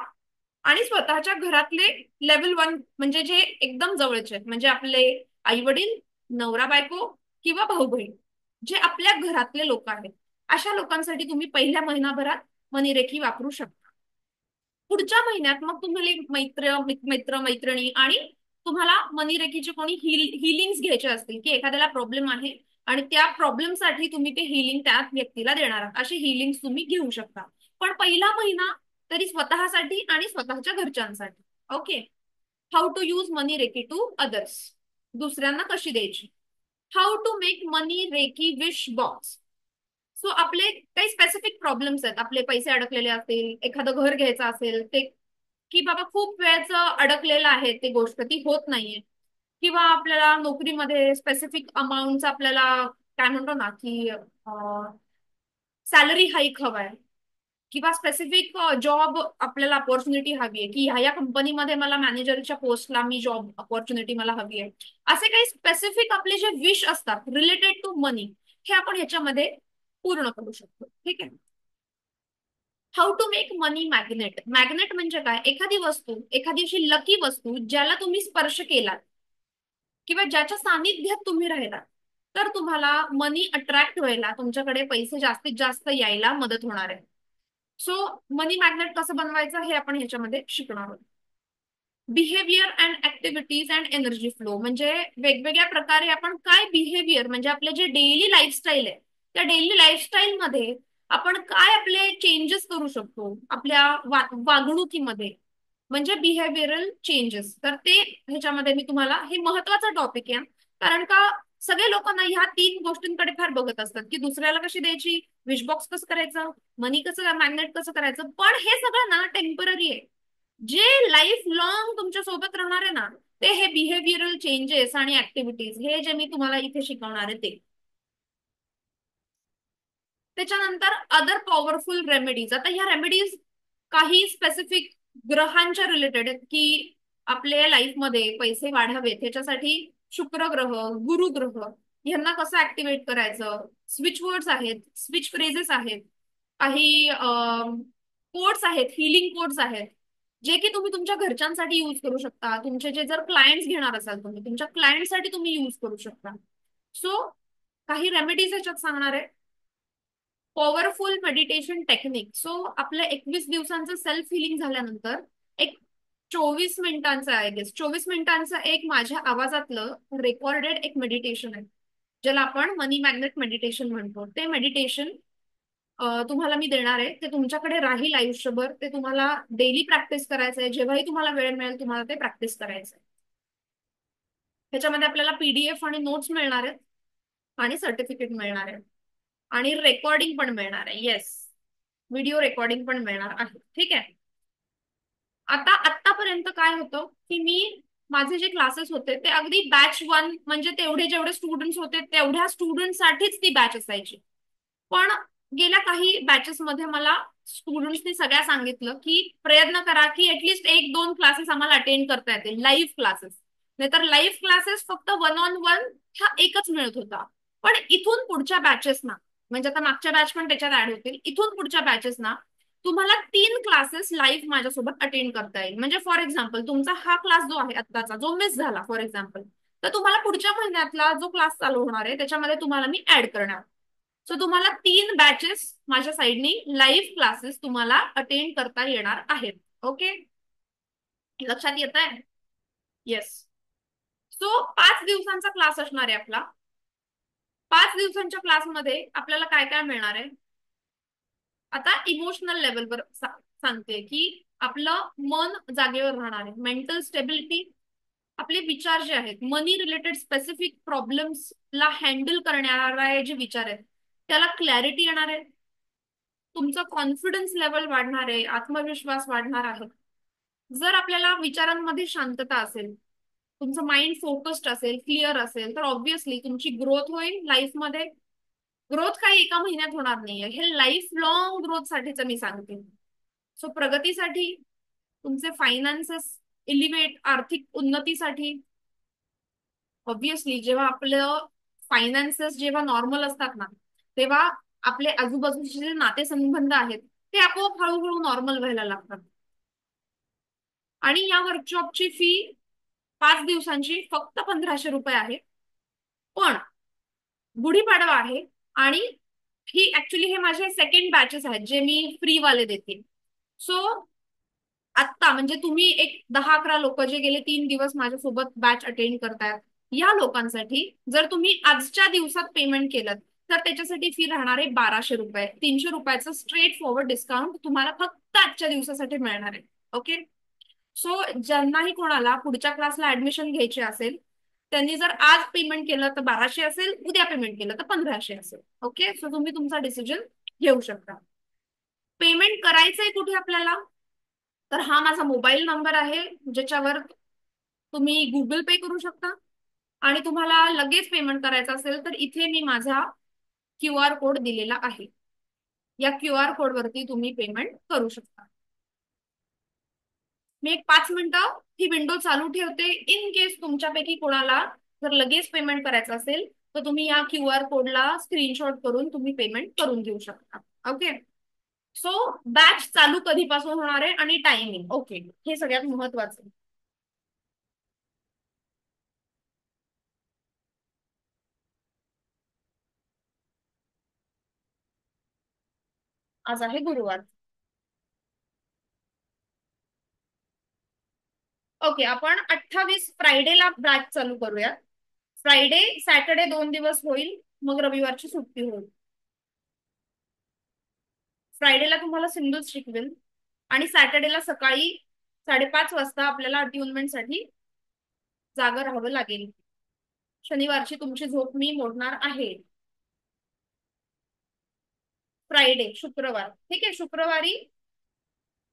A: आणि स्वतःच्या घरातले लेवल 1, म्हणजे जे एकदम जवळचे आहेत, म्हणजे आपले आई वडील, नवरा बायको किंवा भाऊ बहीण, जे आपल्या घरातले लोक आहेत, अशा लोकांसाठी तुम्ही पहिल्या महिनाभरात मनीरेखी वापरू शकता. पुढच्या महिन्यात मग तुम्हाला मित्र मैत्रिणी आणि तुम्हाला मनीरेखीचे कोणी हिलिंग्स घ्यायचे असतील, की एखाद्याला प्रॉब्लेम आहे आणि त्या प्रॉब्लेमसाठी तुम्ही ते हिलिंग त्या व्यक्तीला देणार आहात, असे हिलिंग तुम्ही घेऊ शकता. पण पहिला महिना तरी स्वतःसाठी आणि स्वतःच्या घरच्यांसाठी. Okay. How to use money reiki to others, दुसऱ्यांना कशी द्यायची. How to make money reiki wish box. So आपले काही स्पेसिफिक प्रॉब्लेम्स आहेत, आपले पैसे अडकलेले असतील, एखादं घर घ्यायचं असेल ते, की बाबा खूप वेळचं अडकलेलं आहे, ते गोष्ट ती होत नाहीये, किंवा आपल्याला नोकरीमध्ये स्पेसिफिक अमाऊंटचा आपल्याला काय म्हणतो ना, की सॅलरी हाईक हवाय, किंवा स्पेसिफिक जॉब आपल्याला अपॉर्च्युनिटी हवी आहे, की ह्या कंपनीमध्ये मला मॅनेजरच्या पोस्टला मी जॉब अपॉर्च्युनिटी मला हवी आहे. असे काही स्पेसिफिक आपले जे विश असतात रिलेटेड टू मनी, हे आपण ह्याच्यामध्ये पूर्ण करू शकतो. ठीक आहे. How to make money magnet. Magnet म्हणजे काय, एखादी वस्तू, एखादी अशी लकी वस्तू ज्याला तुम्ही स्पर्श केला किंवा ज्याच्या सानिध्यात तुम्ही राहिला, तर तुम्हाला मनी अट्रॅक्ट व्हायला, तुमच्याकडे पैसे जास्तीत जास्त यायला मदत होणार आहे. सो मनी मॅग्नेट कसं बनवायचं हे आपण ह्याच्यामध्ये शिकणार आहोत. Behaviour and activities and energy flow, म्हणजे वेगवेगळ्या प्रकारे आपण काय बिहेवियर, म्हणजे आपले जे डेली लाईफस्टाईल आहे, त्या डेली लाईफस्टाईल मध्ये आपण काय आपले चेंजेस करू शकतो आपल्या वागणुकीमध्ये, म्हणजे बिहेवियरल चेंजेस. तर ते ह्याच्यामध्ये मी तुम्हाला, हे महत्वाचा टॉपिक आहे, कारण का सगळे लोकांना ह्या 3 गोष्टींकडे फार बघत असतात, की दुसऱ्याला कशी द्यायची, विश बॉक्स कसं करायचं, मनी कसं, मॅग्नेट कसं करायचं. पण हे सगळं ना टेम्पररी आहे. जे लाईफ लॉंग तुमच्या सोबत राहणार आहे ना, ते हे बिहेवियरल चेंजेस आणि ऍक्टिव्हिटीज, हे जे मी तुम्हाला इथे शिकवणार आहे ते. त्याच्यानंतर अदर पॉवरफुल रेमेडीज. आता ह्या रेमेडीज काही स्पेसिफिक ग्रहांच्या रिलेटेड आहेत, की आपल्या लाईफमध्ये पैसे वाढावेत त्याच्यासाठी शुक्र ग्रह, गुरु ग्रह, यांना कसं ऍक्टिव्हेट करायचं. स्विच वर्ड्स आहेत, स्विच फ्रेजेस आहेत, काही कोड्स आहेत, हिलिंग कोड्स आहेत. जे की तुम्ही तुमच्या घरच्यांसाठी यूज करू शकता, तुमचे जे जर क्लायंट्स घेणार असाल तुम्ही तुमच्या क्लायंटसाठी तुम्ही यूज करू शकता. सो काही रेमेडीज याच्यात सांगणार आहे. Powerful meditation technique. सो आपल्या 21 दिवसांचं सेल्फ हिलिंग झाल्यानंतर एक 24 मिनिटांचं आहे, गेस 24 मिनिटांचं एक माझ्या आवाजातलं रेकॉर्डेड एक मेडिटेशन आहे, ज्याला आपण मनी मॅग्नेट मेडिटेशन म्हणतो. ते मेडिटेशन तुम्हाला मी देणार आहे. ते तुमच्याकडे राहील आयुष्यभर. ते तुम्हाला डेली प्रॅक्टिस करायचं आहे. जेव्हाही तुम्हाला वेळ मिळेल तुम्हाला ते प्रॅक्टिस करायचं आहे. ह्याच्यामध्ये आपल्याला पीडीएफ आणि नोट्स मिळणार आहेत आणि सर्टिफिकेट मिळणार आहे आणि रेकॉर्डिंग पण मिळणार आहे. येस, व्हिडिओ रेकॉर्डिंग पण मिळणार आहे. ठीक आहे. आता आतापर्यंत काय होतं की मी माझे जे क्लासेस होते ते अगदी बॅच 1 म्हणजे तेवढे जेवढे स्टुडंट्स होते तेवढ्या स्टुडंटसाठीच ती बॅच असायची. पण गेल्या काही बॅचेस मध्ये मला स्टुडंट्सनी सगळ्या सांगितलं की प्रयत्न करा की ऍटलीस्ट 1-2 क्लासेस आम्हाला अटेंड करता येतील, लाईव्ह क्लासेस. नाहीतर लाईव्ह क्लासेस फक्त 1-on-1 हा एकच मिळत होता. पण इथून पुढच्या बॅचेस ना, म्हणजे आता मागच्या बॅच पण त्याच्यात ऍड होतील, इथून पुढच्या बॅचेस ना तुम्हाला 3 क्लासेस लाईव्ह माझ्यासोबत अटेंड करता येईल. म्हणजे फॉर एक्झाम्पल तुमचा हा क्लास जो आहे आत्ताचा जो मिस झाला फॉर एक्झाम्पल, तर तुम्हाला पुढच्या महिन्यातला जो क्लास चालू होणार आहे त्याच्यामध्ये तुम्हाला मी ऍड करणार. सो तुम्हाला 3 बॅचेस माझ्या साईडनी लाईव्ह क्लासेस तुम्हाला अटेंड करता येणार आहेत. ओके, लक्षात येत आहे? येस. सो 5 दिवसांचा क्लास असणार आहे आपला. 5 दिवसांच्या क्लासमध्ये आपल्याला काय काय मिळणार आहे. आता इमोशनल लेवलवर सांगते की आपलं मन जागेवर राहणार आहे, मेंटल स्टेबिलिटी. आपले विचार जे आहेत मनी रिलेटेड स्पेसिफिक प्रॉब्लेम्सला हँडल करणारे जे विचार आहेत त्याला क्लॅरिटी येणार आहे. तुमचं कॉन्फिडन्स लेवल वाढणार आहे, आत्मविश्वास वाढणार आहे. जर आपल्याला विचारांमध्ये शांतता असेल, तुमचं माइंड फोकस्ड असेल, क्लिअर असेल, तर ऑब्व्हियसली तुमची ग्रोथ होईल लाईफमध्ये. ग्रोथ काही एका महिन्यात होणार नाहीये, हे लाईफ लॉंग ग्रोथ साठीच मी सांगते. सो प्रगतीसाठी, तुमचे फायनान्सेस एलिव्हेट, आर्थिक उन्नतीसाठी. ऑब्व्हियसली जेव्हा आपलं फायनान्सेस जेव्हा नॉर्मल असतात ना, तेव्हा आपले आजूबाजूचे जे नातेसंबंध आहेत ते आपोआप हळूहळू नॉर्मल व्हायला लागतात. आणि या वर्कशॉपची फी 5 दिवसांची फक्त 1500 रुपये आहे. पण गुढीपाडवा आहे आणि ही ऍक्च्युली हे माझे सेकंड बॅचेस आहेत जे मी फ्री वाले देते. सो आत्ता म्हणजे तुम्ही एक 10-11 लोक जे गेले 3 दिवस माझ्यासोबत बॅच अटेंड करतायत, या लोकांसाठी जर तुम्ही आजच्या दिवसात पेमेंट केलं तर त्याच्यासाठी फी राहणार आहे 1200 रुपये. 300 रुपयाचं स्ट्रेट फॉरवर्ड डिस्काउंट तुम्हाला फक्त आजच्या दिवसासाठी मिळणार आहे. ओके. सो ज्यांनाही कोणाला पुढच्या क्लासला ऍडमिशन घ्यायची असेल त्यांनी जर आज पेमेंट केलं तर 1200 असेल, उद्या पेमेंट केलं तर 1500 असेल. ओके. सो तुम्ही तुमचा डिसिजन घेऊ शकता. पेमेंट करायचंय कुठे आपल्याला, तर हा माझा मोबाईल नंबर आहे ज्याच्यावर तुम्ही गुगल पे करू शकता. आणि तुम्हाला लगेच पेमेंट करायचं असेल तर इथे मी माझा QR कोड दिलेला आहे. या QR कोड वरती तुम्ही पेमेंट करू शकता. मी एक 5 मिनिटं ही विंडो चालू ठेवते. इन केस तुमच्यापैकी कोणाला जर लगेच पेमेंट करायचं असेल तर तुम्ही या QR कोडला स्क्रीनशॉट करून तुम्ही पेमेंट करून घेऊ शकता. ओके. सो बॅच चालू कधीपासून होणार आहे आणि टायमिंग, ओके, हे सगळ्यात महत्वाचं. आज आहे गुरुवार. ओके, आपण 28 फ्रायडेला बॅच चालू करूया. फ्रायडे सॅटर्डे 2 दिवस होईल, मग रविवारची सुट्टी होईल. फ्रायडेला तुम्हाला सिंधूच शिकवेल आणि सॅटर्डेला सकाळी 5:30 वाजता आपल्याला अट्युनमेंट साठी जागा राहावं लागेल. शनिवारची तुमची झोप मी मोडणार आहे. फ्रायडे शुक्रवार, ठीक आहे. शुक्रवारी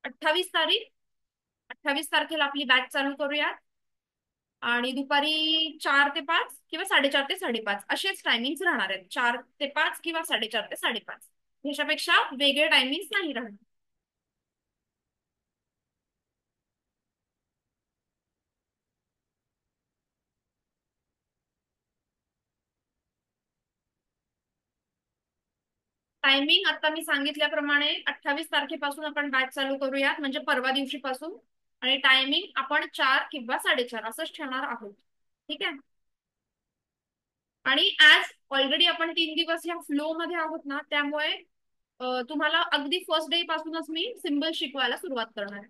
A: 28 तारीख, 28 तारखेला आपली बॅच चालू करूया. आणि दुपारी 4 ते 5 किंवा 4:30 ते 5:30 असेच टायमिंग राहणार आहेत. 4 ते 5 किंवा 4:30 ते 5:30, ह्याच्यापेक्षा वेगळे टायमिंग नाही राहणार. टायमिंग आता मी सांगितल्याप्रमाणे 28 तारखेपासून आपण बॅच चालू करूयात, म्हणजे परवा दिवशी पासून. आणि टायमिंग आपण 4 किंवा 4:30 असंच ठेवणार आहोत. ठीक आहे. आणि ऍज ऑलरेडी आपण 3 दिवस ह्या फ्लो मध्ये आहोत ना, त्यामुळे तुम्हाला अगदी फर्स्ट डे पासूनच मी सिम्बल शिकवायला सुरुवात करणार आहे.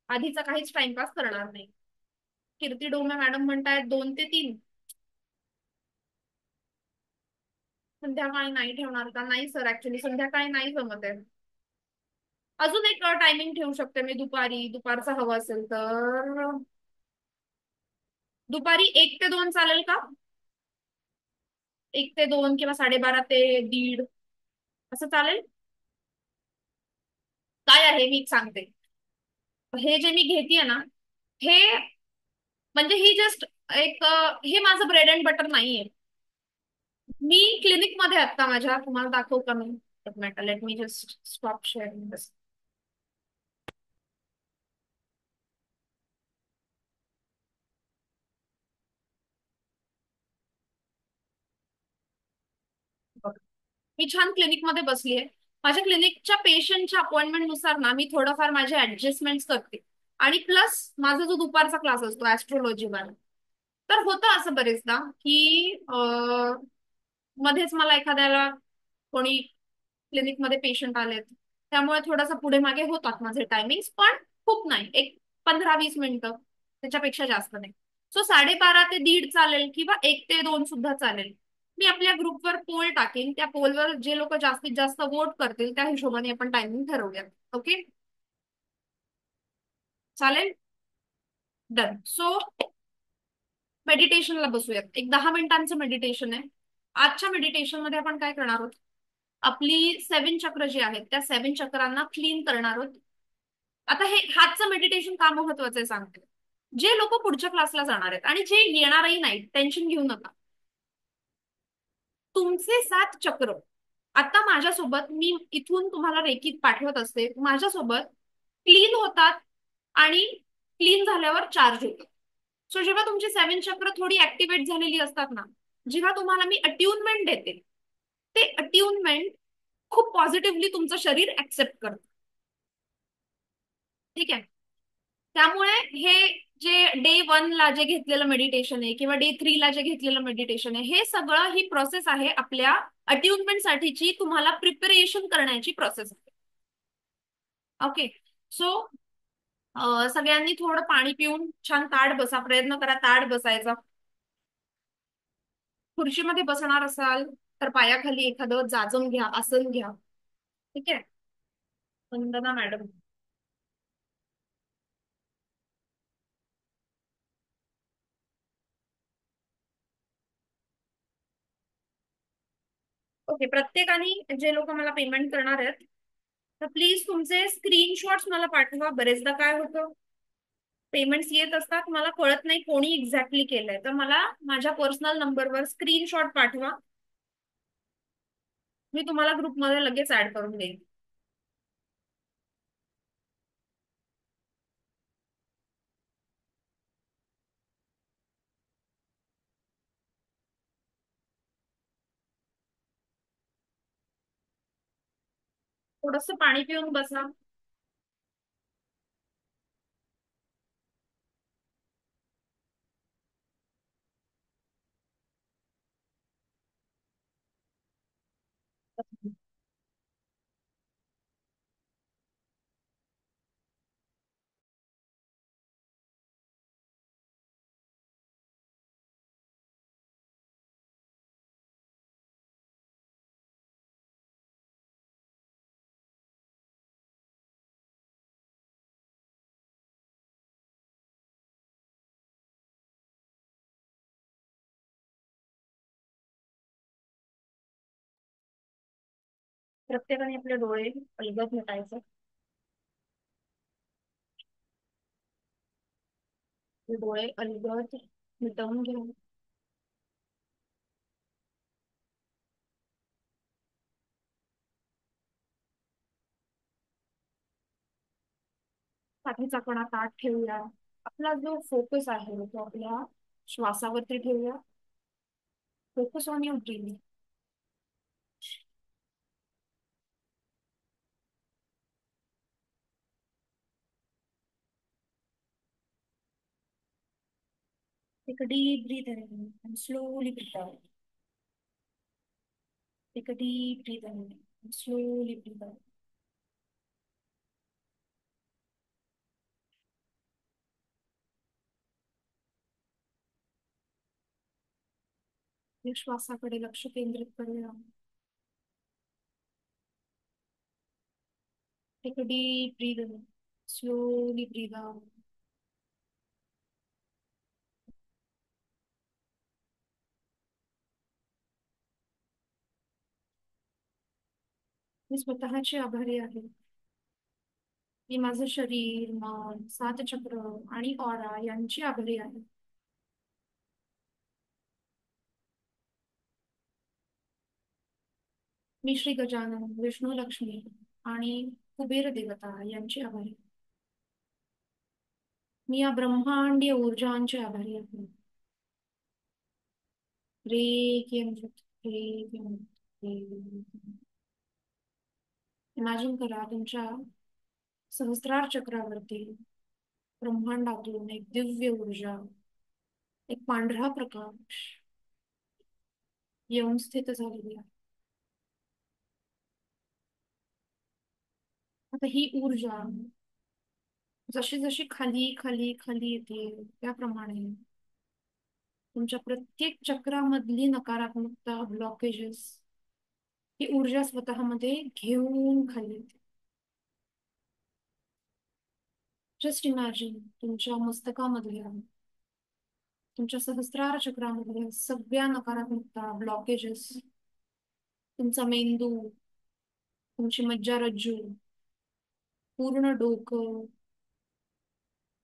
A: आधीचा काहीच टाइमपास करणार नाही. कीर्ती डोमे मॅडम म्हणतायत 2 ते 3. संध्याकाळी नाही ठेवणार का? नाही सर, ऍक्च्युली संध्याकाळी नाही जमत आहे. अजून एक टायमिंग ठेवू शकते मी, दुपारचा हवं असेल तर. दुपारी 1 ते 2 चालेल का? 1 ते 2 किंवा 12:30 ते 1:30 असं चालेल? काय आहे मी सांगते. हे जे मी घेतेय ना, हे म्हणजे ही जस्ट एक हे माझं ब्रेड अँड बटर नाहीये. मी क्लिनिक मध्ये आता माझ्या तुम्हाला दाखवू का मी? एक minute, let me just stop sharing this. मी छान क्लिनिक मध्ये बसली आहे. माझ्या क्लिनिकच्या पेशंटच्या अपॉइंटमेंट नुसार ना मी थोडंफार माझे ऍडजस्टमेंट करते. आणि प्लस माझा जो दुपारचा क्लास असतो ऍस्ट्रोलॉजी वाला, तर होतं असं बरेचदा की मध्येच मला एखाद्याला कोणी क्लिनिकमध्ये पेशंट आलेत, त्यामुळे थोडासा पुढे मागे होतात माझे टायमिंग, पण खूप नाही, एक 15-20 मिनिटं, त्याच्यापेक्षा जास्त नाही. सो 12:30 ते 1:30 चालेल किंवा 1 ते 2 सुद्धा चालेल. मी आपल्या ग्रुपवर पोल टाकेन, त्या पोलवर जे लोक जास्तीत जास्त वोट करतील त्या हिशोबाने आपण टायमिंग ठरवूयात. ओके, चालेल. डन. सो मेडिटेशनला बसूयात. एक 10 मिनिटांचं मेडिटेशन आहे. आजच्या मेडिटेशन मध्ये आपण काय करणार आहोत? आपली 7 चक्र जी आहेत त्या 7 चक्रांना क्लीन करणार आहोत. आता हे हातचं मेडिटेशन का महत्वाचं आहे सांगते. जे लोक पुढच्या क्लासला जाणार आहेत आणि जे येणारही नाहीत, टेन्शन घेऊ नका. तुमचे 7 चक्र आता माझ्यासोबत, मी इथून तुम्हाला रेकीत पाठवत असते, माझ्यासोबत क्लीन होतात आणि क्लीन झाल्यावर चार्ज होतात. सो जेव्हा तुमची 7 चक्र थोडी ऍक्टिव्हेट झालेली असतात ना, जेव्हा तुम्हाला मी अट्युनमेंट देते, ते अट्युनमेंट खूप पॉझिटिव्हली तुमचं शरीर ऍक्सेप्ट करतं. ठीक आहे. त्यामुळे हे जे डे 1 ला जे घेतलेलं मेडिटेशन आहे किंवा डे 3 ला जे घेतलेलं मेडिटेशन आहे, हे सगळं ही प्रोसेस आहे आपल्या अट्युनमेंट साठीची, तुम्हाला प्रिपरेशन करण्याची प्रोसेस आहे. ओके. सो सगळ्यांनी थोडं पाणी पिऊन छान ताड बसा, प्रयत्न करा ताड बसायचा. खुर्चीमध्ये बसणार असाल तर पायाखाली एखादं जाजम घ्या, आसन घ्या. ठीक आहे. वंदना मॅडम. ओके, प्रत्येकाने जे लोक मला पेमेंट करणार आहेत, तर प्लीज तुमचे स्क्रीनशॉट्स मला पाठवा. बरेचदा काय होतं, पेमेंट्स येत असतात, मला कळत नाही कोणी एक्झॅक्टली केलंय, तर मला माझ्या पर्सनल नंबरवर स्क्रीनशॉट पाठवा. मी तुम्हाला ग्रुपमध्ये लगेच ऍड करून देईन. थोडस पाणी पिऊन बसा. प्रत्येकाने आपले डोळे अलगद मिटायचे. ते डोळे अलगद मिटवून घेऊ. पाठीचा कणा ताठ ठेवूया. आपला जो फोकस आहे तो आपल्या श्वासावरती ठेवूया. Focus on your breathing. Take a deep breath in and slowly breathe out. Take a deep breath in and slowly breathe out. या श्वासाकडे लक्ष केंद्रित करूया. Take a deep breath in, slowly breathe out. मी स्वतःची आभारी आहे. मी माझं शरीर, मन, सात चक्र आणि ऑरा यांची आभारी आहे. मी श्री गजानन, विष्णू, लक्ष्मी आणि कुबेर देवता यांची आभारी. मी या ब्रह्मांडीय ऊर्जांचे आभारी आहे. रेकी अमृत, रेकी अमृत, रेकी. इमॅजिन करा तुमच्या सहस्रार चक्रावरती ब्रह्मांडातून एक दिव्य ऊर्जा, एक पांढरा प्रकाश येऊन स्थित झालेली आहे. आता ही ऊर्जा जशी जशी खाली खाली खाली येते त्याप्रमाणे तुमच्या प्रत्येक चक्रामधली नकारात्मकता, ब्लॉकेजेस ही ऊर्जा स्वतःमध्ये घेऊन खाली येते. जस्ट इमॅजिन तुमच्या मस्तकामधल्या, तुमच्या सहस्रार चक्रामधल्या सगळ्या नकारात्मकता, ब्लॉकेजेस, तुमचा मेंदू, तुमची मज्जारज्जू, पूर्ण डोकं,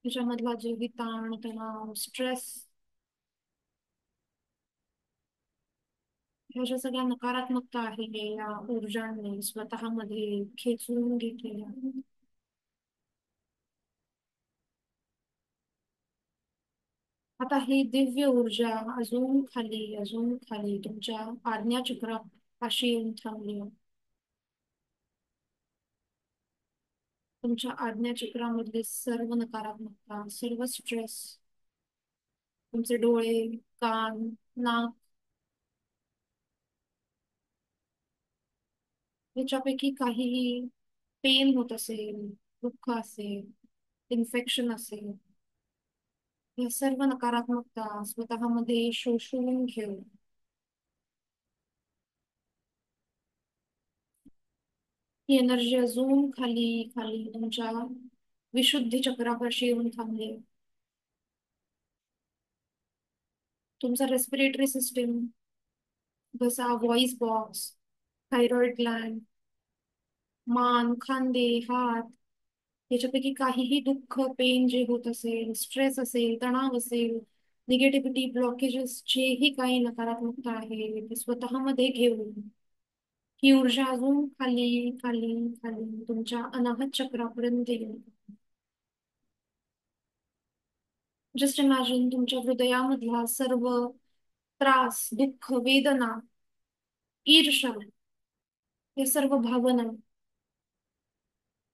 A: त्याच्यामधला जे ताण, तणाव, स्ट्रेस, ह्या ज्या सगळ्या नकारात्मकता आहे या ऊर्जांनी स्वतःमध्ये खेचून घेतलेल्या. आता ही दिव्य ऊर्जा अजून खाली तुमच्या आज्ञाचक्रापाशी येऊन थांबली. तुमच्या आज्ञाचक्रामधले सर्व नकारात्मकता, सर्व स्ट्रेस, तुमचे डोळे, कान, नाक याच्यापैकी काहीही पेन होत असेल, दुःख असेल, इन्फेक्शन असेल, या सर्व नकारात्मकता स्वतःमध्ये शोषून घेऊन ही एनर्जी अजून खाली खाली तुमच्या विशुद्धी चक्रापाशी येऊन थांबली. तुमचा रेस्पिरेटरी सिस्टीम, घसा, व्हॉइस बॉक्स, थायरॉइड ग्लॅंड, मान, खांदे, हात याच्यापैकी काहीही दुःख, पेन जे होत असेल, स्ट्रेस असेल, तणाव असेल, निगेटिव्हिटी, ब्लॉकेजेस जेही काही नकारात्मकता आहे ते स्वतःमध्ये घेऊन ही ऊर्जा अजून खाली खाली खाली तुमच्या अनाहत चक्रापर्यंत येईल. जस्ट इमॅजिन तुमच्या हृदयामधला सर्व त्रास, दुःख, वेदना, ईर्ष्या या सर्व भावना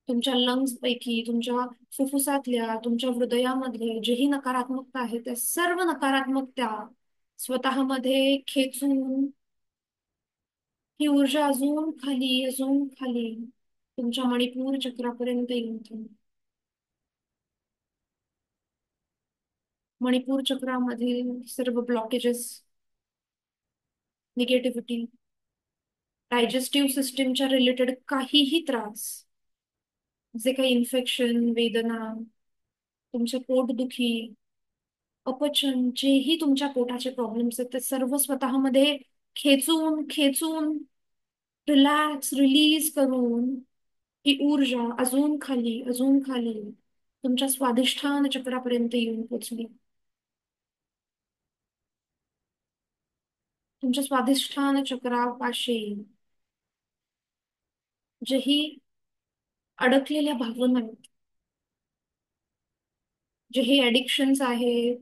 A: तुमच्या लंग्स पैकी, तुमच्या फुफ्फुसातल्या, तुमच्या हृदयामधले जेही नकारात्मकता आहे त्या सर्व नकारात्मकता स्वतःमध्ये खेचून ही ऊर्जा अजून खाली तुमच्या मणिपूर चक्रापर्यंत येऊन थांबते. मणिपूर चक्रामधील सर्व ब्लॉकेजेस, निगेटिव्हिटी, डायजेस्टिव्ह सिस्टीमच्या रिलेटेड काहीही त्रास, जे काही इन्फेक्शन, वेदना, तुमचे पोटदुखी, अपचन जेही तुमच्या पोटाचे प्रॉब्लेम्स आहेत ते सर्व स्वतःमध्ये खेचून खेचून रिलॅक्स, रिलीज करून ही ऊर्जा अजून खाली तुमच्या स्वाधिष्ठान चक्रापर्यंत येऊन पोचली. तुमच्या स्वाधिष्ठान चक्रापाशी जेही अडकलेल्या भावना आहेत, जेही ऍडिक्शन्स आहेत,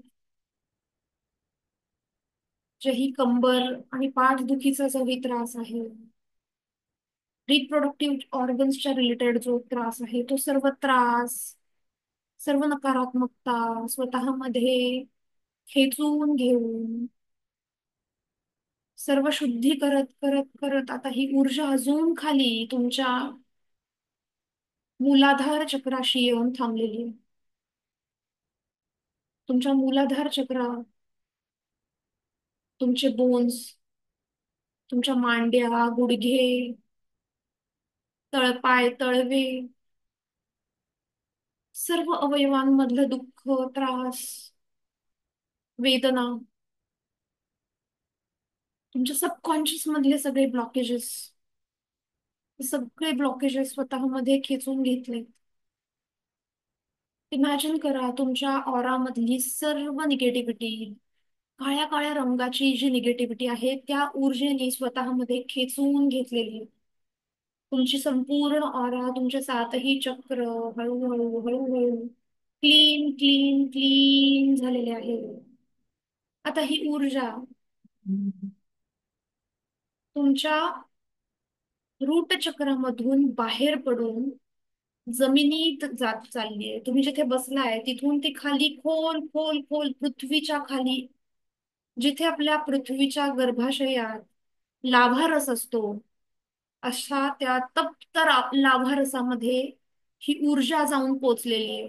A: जेही कंबर आणि पाठदुखीचा जोही त्रास आहे, रिप्रोडक्टिव्ह ऑर्गन्सच्या रिलेटेड जो त्रास आहे तो सर्व त्रास, सर्व नकारात्मकता स्वतःमध्ये खेचून घेऊन सर्व शुद्धी करत करत करत आता ही ऊर्जा अजून खाली तुमच्या मूलाधार चक्राशी येऊन थांबलेली आहे. तुमच्या मूलाधार चक्र, तुमचे बोन्स, तुमच्या मांड्या, गुडघे, तळपाय, तळवे, सर्व अवयवांमधलं दुःख, त्रास, वेदना, तुमच्या सबकॉन्शियस मधले सगळे ब्लॉकेजेस, सगळे ब्लॉकेजेस स्वतःमध्ये खेचून घेतले. इमॅजिन करा तुमच्या ऑरा मधली सर्व निगेटिव्हिटी, काळ्या काळ्या रंगाची जी निगेटिव्हिटी आहे त्या ऊर्जेने स्वतःमध्ये खेचून घेतलेली आहे. तुमची संपूर्ण ऑरा, तुमचे सातही चक्र हळूहळू हळूहळू क्लीन क्लीन क्लीन झालेले आहे. आता ही ऊर्जा तुमच्या रूट चक्रामधून बाहेर पडून जमिनीत जात चाललीये. तुम्ही जिथे बसलाय तिथून ती खाली खोल खोल खोल पृथ्वीच्या खाली, जिथे आपल्या पृथ्वीच्या गर्भाशयात लाव्हारस असतो, अशा त्या तप्त लाव्हारसामध्ये ही ऊर्जा जाऊन पोचलेली आहे.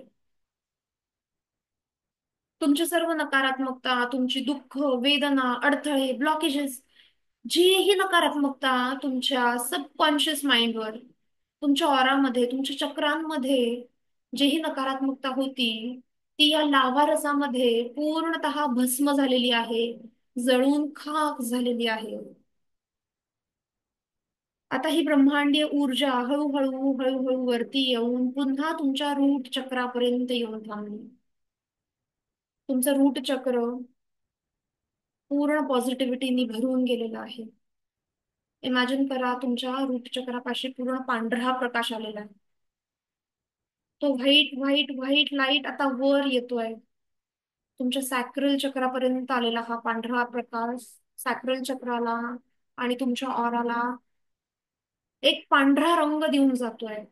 A: तुमची सर्व नकारात्मकता, तुमची दुःख, वेदना, अडथळे, ब्लॉकेजेस, जीही नकारात्मकता तुमच्या सबकॉन्शियस माइंडवर, तुमच्या ऑरामध्ये, तुमच्या चक्रांमध्ये जीही नकारात्मकता होती ती या लाव्हा रसामध्ये पूर्णतः भस्म झालेली आहे, जळून खाक झालेली आहे. आता ही ब्रह्मांडीय ऊर्जा हळूहळू हळूहळू वरती येऊन पुन्हा तुमच्या रूट चक्रापर्यंत येऊन थांबली. तुमचं रूट चक्र पूर्ण पॉझिटिव्हिटीनी भरून गेलेलं आहे. इमॅजिन करा तुमच्या रूट चक्रापाशी पूर्ण पांढरा प्रकाश आलेला आहे. तो व्हाईट व्हाईट व्हाईट लाईट आता वर येतोय. तुमच्या सॅक्रल चक्रापर्यंत आलेला हा पांढरा प्रकाश सॅक्रल चक्राला आणि तुमच्या ऑराला एक पांढरा रंग देऊन जातोय.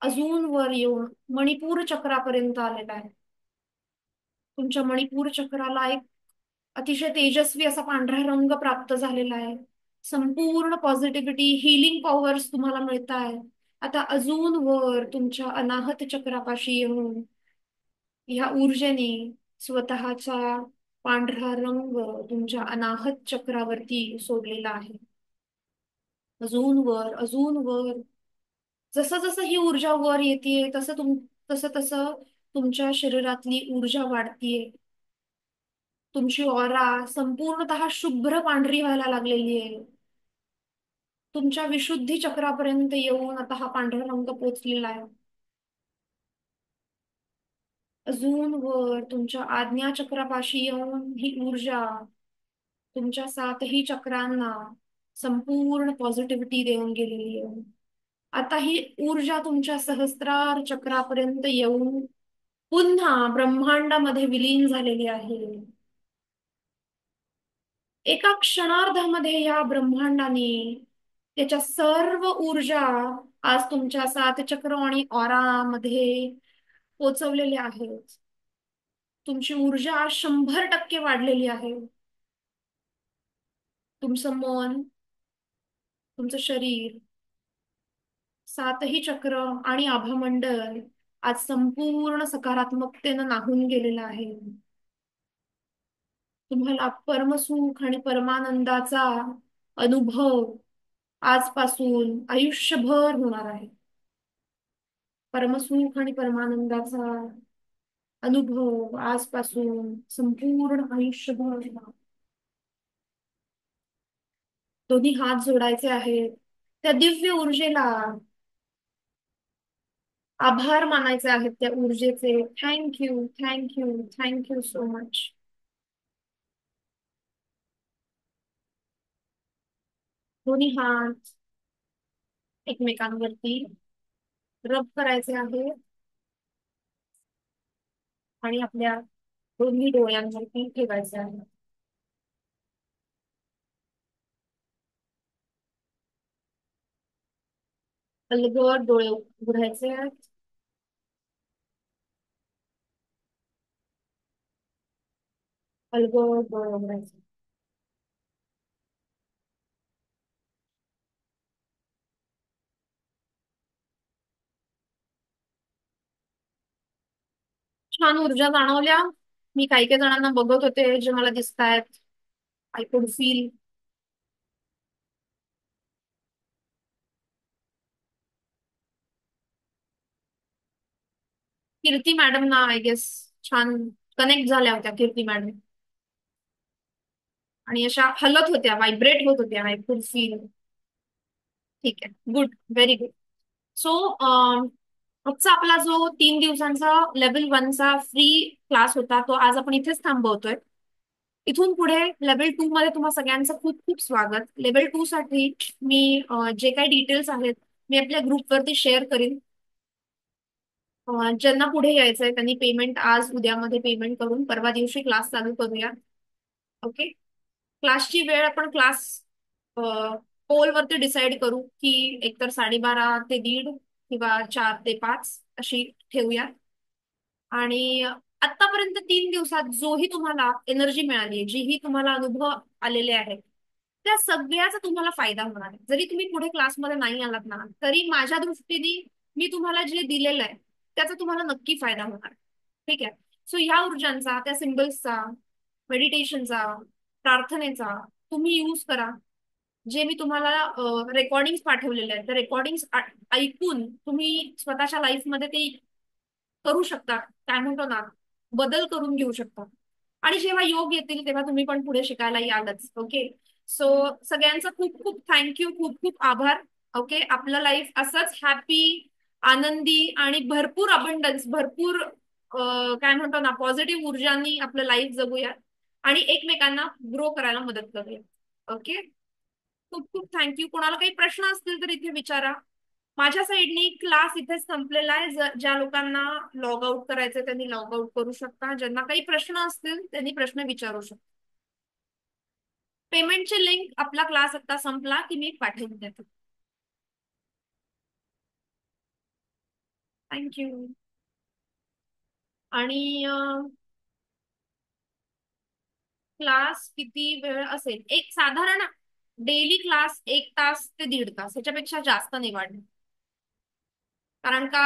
A: अजून वर येऊन मणिपूर चक्रापर्यंत आलेला आहे. तुमच्या मणिपूर चक्राला एक अतिशय तेजस्वी असा पांढरा रंग प्राप्त झालेला आहे. संपूर्ण पॉझिटिव्हिटी, हिलिंग पॉवर्स तुम्हाला मिळत आहे. आता अजून वर तुमच्या अनाहत चक्रापाशी येऊन ह्या ऊर्जेने स्वतःचा पांढरा रंग तुमच्या अनाहत चक्रावरती सोडलेला आहे. अजून वर, अजून वर, जसं जसं ही ऊर्जा वर येते तसं तसं तुमच्या शरीरातली ऊर्जा वाढतीये. तुमची ऑरा संपूर्णतः शुभ्र पांढरी व्हायला लागलेली आहे. तुमच्या विशुद्धी चक्रापर्यंत येऊन आता हा पांढरा रंग पोचलेला आहे. अजून वर तुमच्या आज्ञा चक्रापाशी येऊन ही ऊर्जा तुमच्या सातही चक्रांना संपूर्ण पॉझिटिव्हिटी देऊन गेलेली आहे. आता ही ऊर्जा तुमच्या सहस्त्रार चक्रापर्यंत येऊन पुन्हा ब्रह्मांडामध्ये विलीन झालेली आहे. एका क्षणार्धामध्ये या ब्रह्मांडाने त्याच्या सर्व ऊर्जा आज तुमच्या सात चक्र आणि ऑरा मध्ये पोचवलेले आहेत. तुमची ऊर्जा आज 100% वाढलेली आहे. तुमचं मन, तुमचं शरीर, सातही चक्र आणि आभामंडल आज संपूर्ण सकारात्मकतेनं नाहून गेलेलं आहे. तुम्हाला परमसुख आणि परमानंदाचा अनुभव आजपासून आयुष्यभर होणार आहे. परमसुख आणि परमानंदाचा अनुभव आजपासून संपूर्ण आयुष्यभर. दोन्ही हात जोडायचे आहेत. त्या दिव्य ऊर्जेला आभार मानायचे आहेत, त्या ऊर्जेचे. Thank you, thank you, thank you so much. दोन्ही हात एकमेकांवरती रब करायचे आहे आणि आपल्या दोन्ही डोळ्यांवरती ठेवायचे आहे. अलगद डोळे उघडायचे आहेत. अलगद वगैरे. छान ऊर्जा जाणवल्या. मी काही काही जणांना बघत होते जे मला दिसत आहेत. I could feel. Kirti madam ना आय गेस छान कनेक्ट झाल्या होत्या कीर्ती मॅडम. आणि अशा हलत होत्या, व्हायब्रेट होत होत्या. I could feel. ठीक आहे, गुड, व्हेरी गुड. सो आजचा आपला जो 3 दिवसांचा लेवल 1चा फ्री क्लास होता तो आज आपण इथेच थांबवतोय. इथून पुढे लेवल 2 मध्ये तुम्हा सगळ्यांचं खूप खूप स्वागत. लेवल 2 साठी मी जे काही डिटेल्स आहेत मी आपल्या ग्रुपवरती शेअर करीन. ज्यांना पुढे यायचंय त्यांनी पेमेंट आज उद्यामध्ये पेमेंट करून परवा दिवशी क्लास चालू करूया. ओके. क्लासची वेळ आपण क्लास पोल वरती डिसाईड करू की एकतर 12:30 ते 1:30 किंवा 4 ते 5 अशी ठेवूया. आणि आतापर्यंत 3 दिवसात जोही तुम्हाला एनर्जी मिळाली, जीही तुम्हाला अनुभव आलेले आहेत, त्या सगळ्याचा तुम्हाला फायदा होणार आहे. जरी तुम्ही पुढे क्लासमध्ये नाही आलात ना तरी माझ्या दृष्टीने मी तुम्हाला जे दिलेलं आहे त्याचा तुम्हाला नक्की फायदा होणार. ठीक आहे. सो ह्या ऊर्जांचा, त्या सिम्बल्सचा, मेडिटेशनचा, प्रार्थनेचा तुम्ही यूज करा. जे मी तुम्हाला रेकॉर्डिंग पाठवलेले आहेत त्या रेकॉर्डिंग ऐकून तुम्ही स्वतःच्या लाईफमध्ये ते करू शकता. काय म्हणतो ना, बदल करून घेऊ शकता. आणि जेव्हा योग येतील तेव्हा तुम्ही पण पुढे शिकायला यालच. ओके. सो सगळ्यांचा खूप खूप थँक्यू, खूप खूप आभार. ओके. आपलं लाईफ असंच हॅपी, आनंदी आणि भरपूर अबंडन्स, भरपूर काय म्हणतो ना पॉझिटिव्ह ऊर्जांनी आपलं लाईफ जगूया आणि एकमेकांना ग्रो करायला मदत करूया. ओके. खूप खूप थँक्यू. कोणाला काही प्रश्न असतील तर इथे विचारा. माझ्या साईडनी क्लास इथे संपलेला आहे. ज्या लोकांना लॉग आउट करायचं त्यांनी लॉग आउट करू शकता. ज्यांना काही प्रश्न असतील त्यांनी प्रश्न विचारू शकता. पेमेंटची लिंक आपला क्लास आता संपला की मी पाठवून देतो. थँक्यू. आणि क्लास किती वेळ असेल? एक साधारण डेली क्लास 1 तास ते 1.5 तास, ह्याच्यापेक्षा जास्त नाही वाढणार. कारण का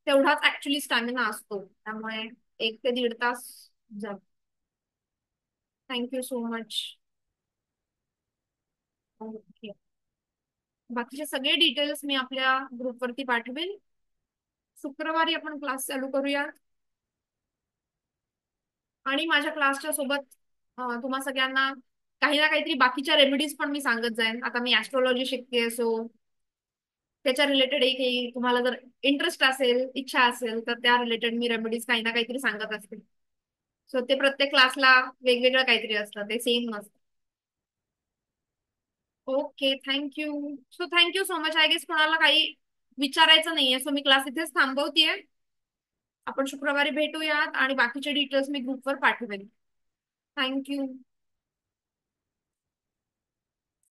A: तेवढाच ऍक्च्युली स्टॅमिना असतो, त्यामुळे 1 ते 1.5 तास. Thank you so much. ओके. बाकीचे सगळे डिटेल्स मी आपल्या ग्रुपवरती पाठवेल. शुक्रवारी आपण क्लास चालू करूया. आणि माझ्या क्लासच्या सोबत तुम्हा सगळ्यांना काही ना काहीतरी बाकीच्या रेमेडीज पण मी सांगत जाईन. आता मी ऍस्ट्रॉलॉजी शिकते, सो त्याच्या रिलेटेड काही तुम्हाला जर इंटरेस्ट असेल, इच्छा असेल तर त्या रिलेटेड मी रेमेडीज काही ना काहीतरी सांगत असते. सो ते प्रत्येक क्लासला वेगवेगळं काहीतरी असतं, ते सेम नसतं. Okay. Thank you. So thank you so much. I guess कोणाला काही विचारायचं नाहीये, सो मी क्लास इथेच थांबवतेय. आपण शुक्रवारी भेटूयात आणि बाकीचे डिटेल्स मी ग्रुपवर पाठवेन. थँक्यू.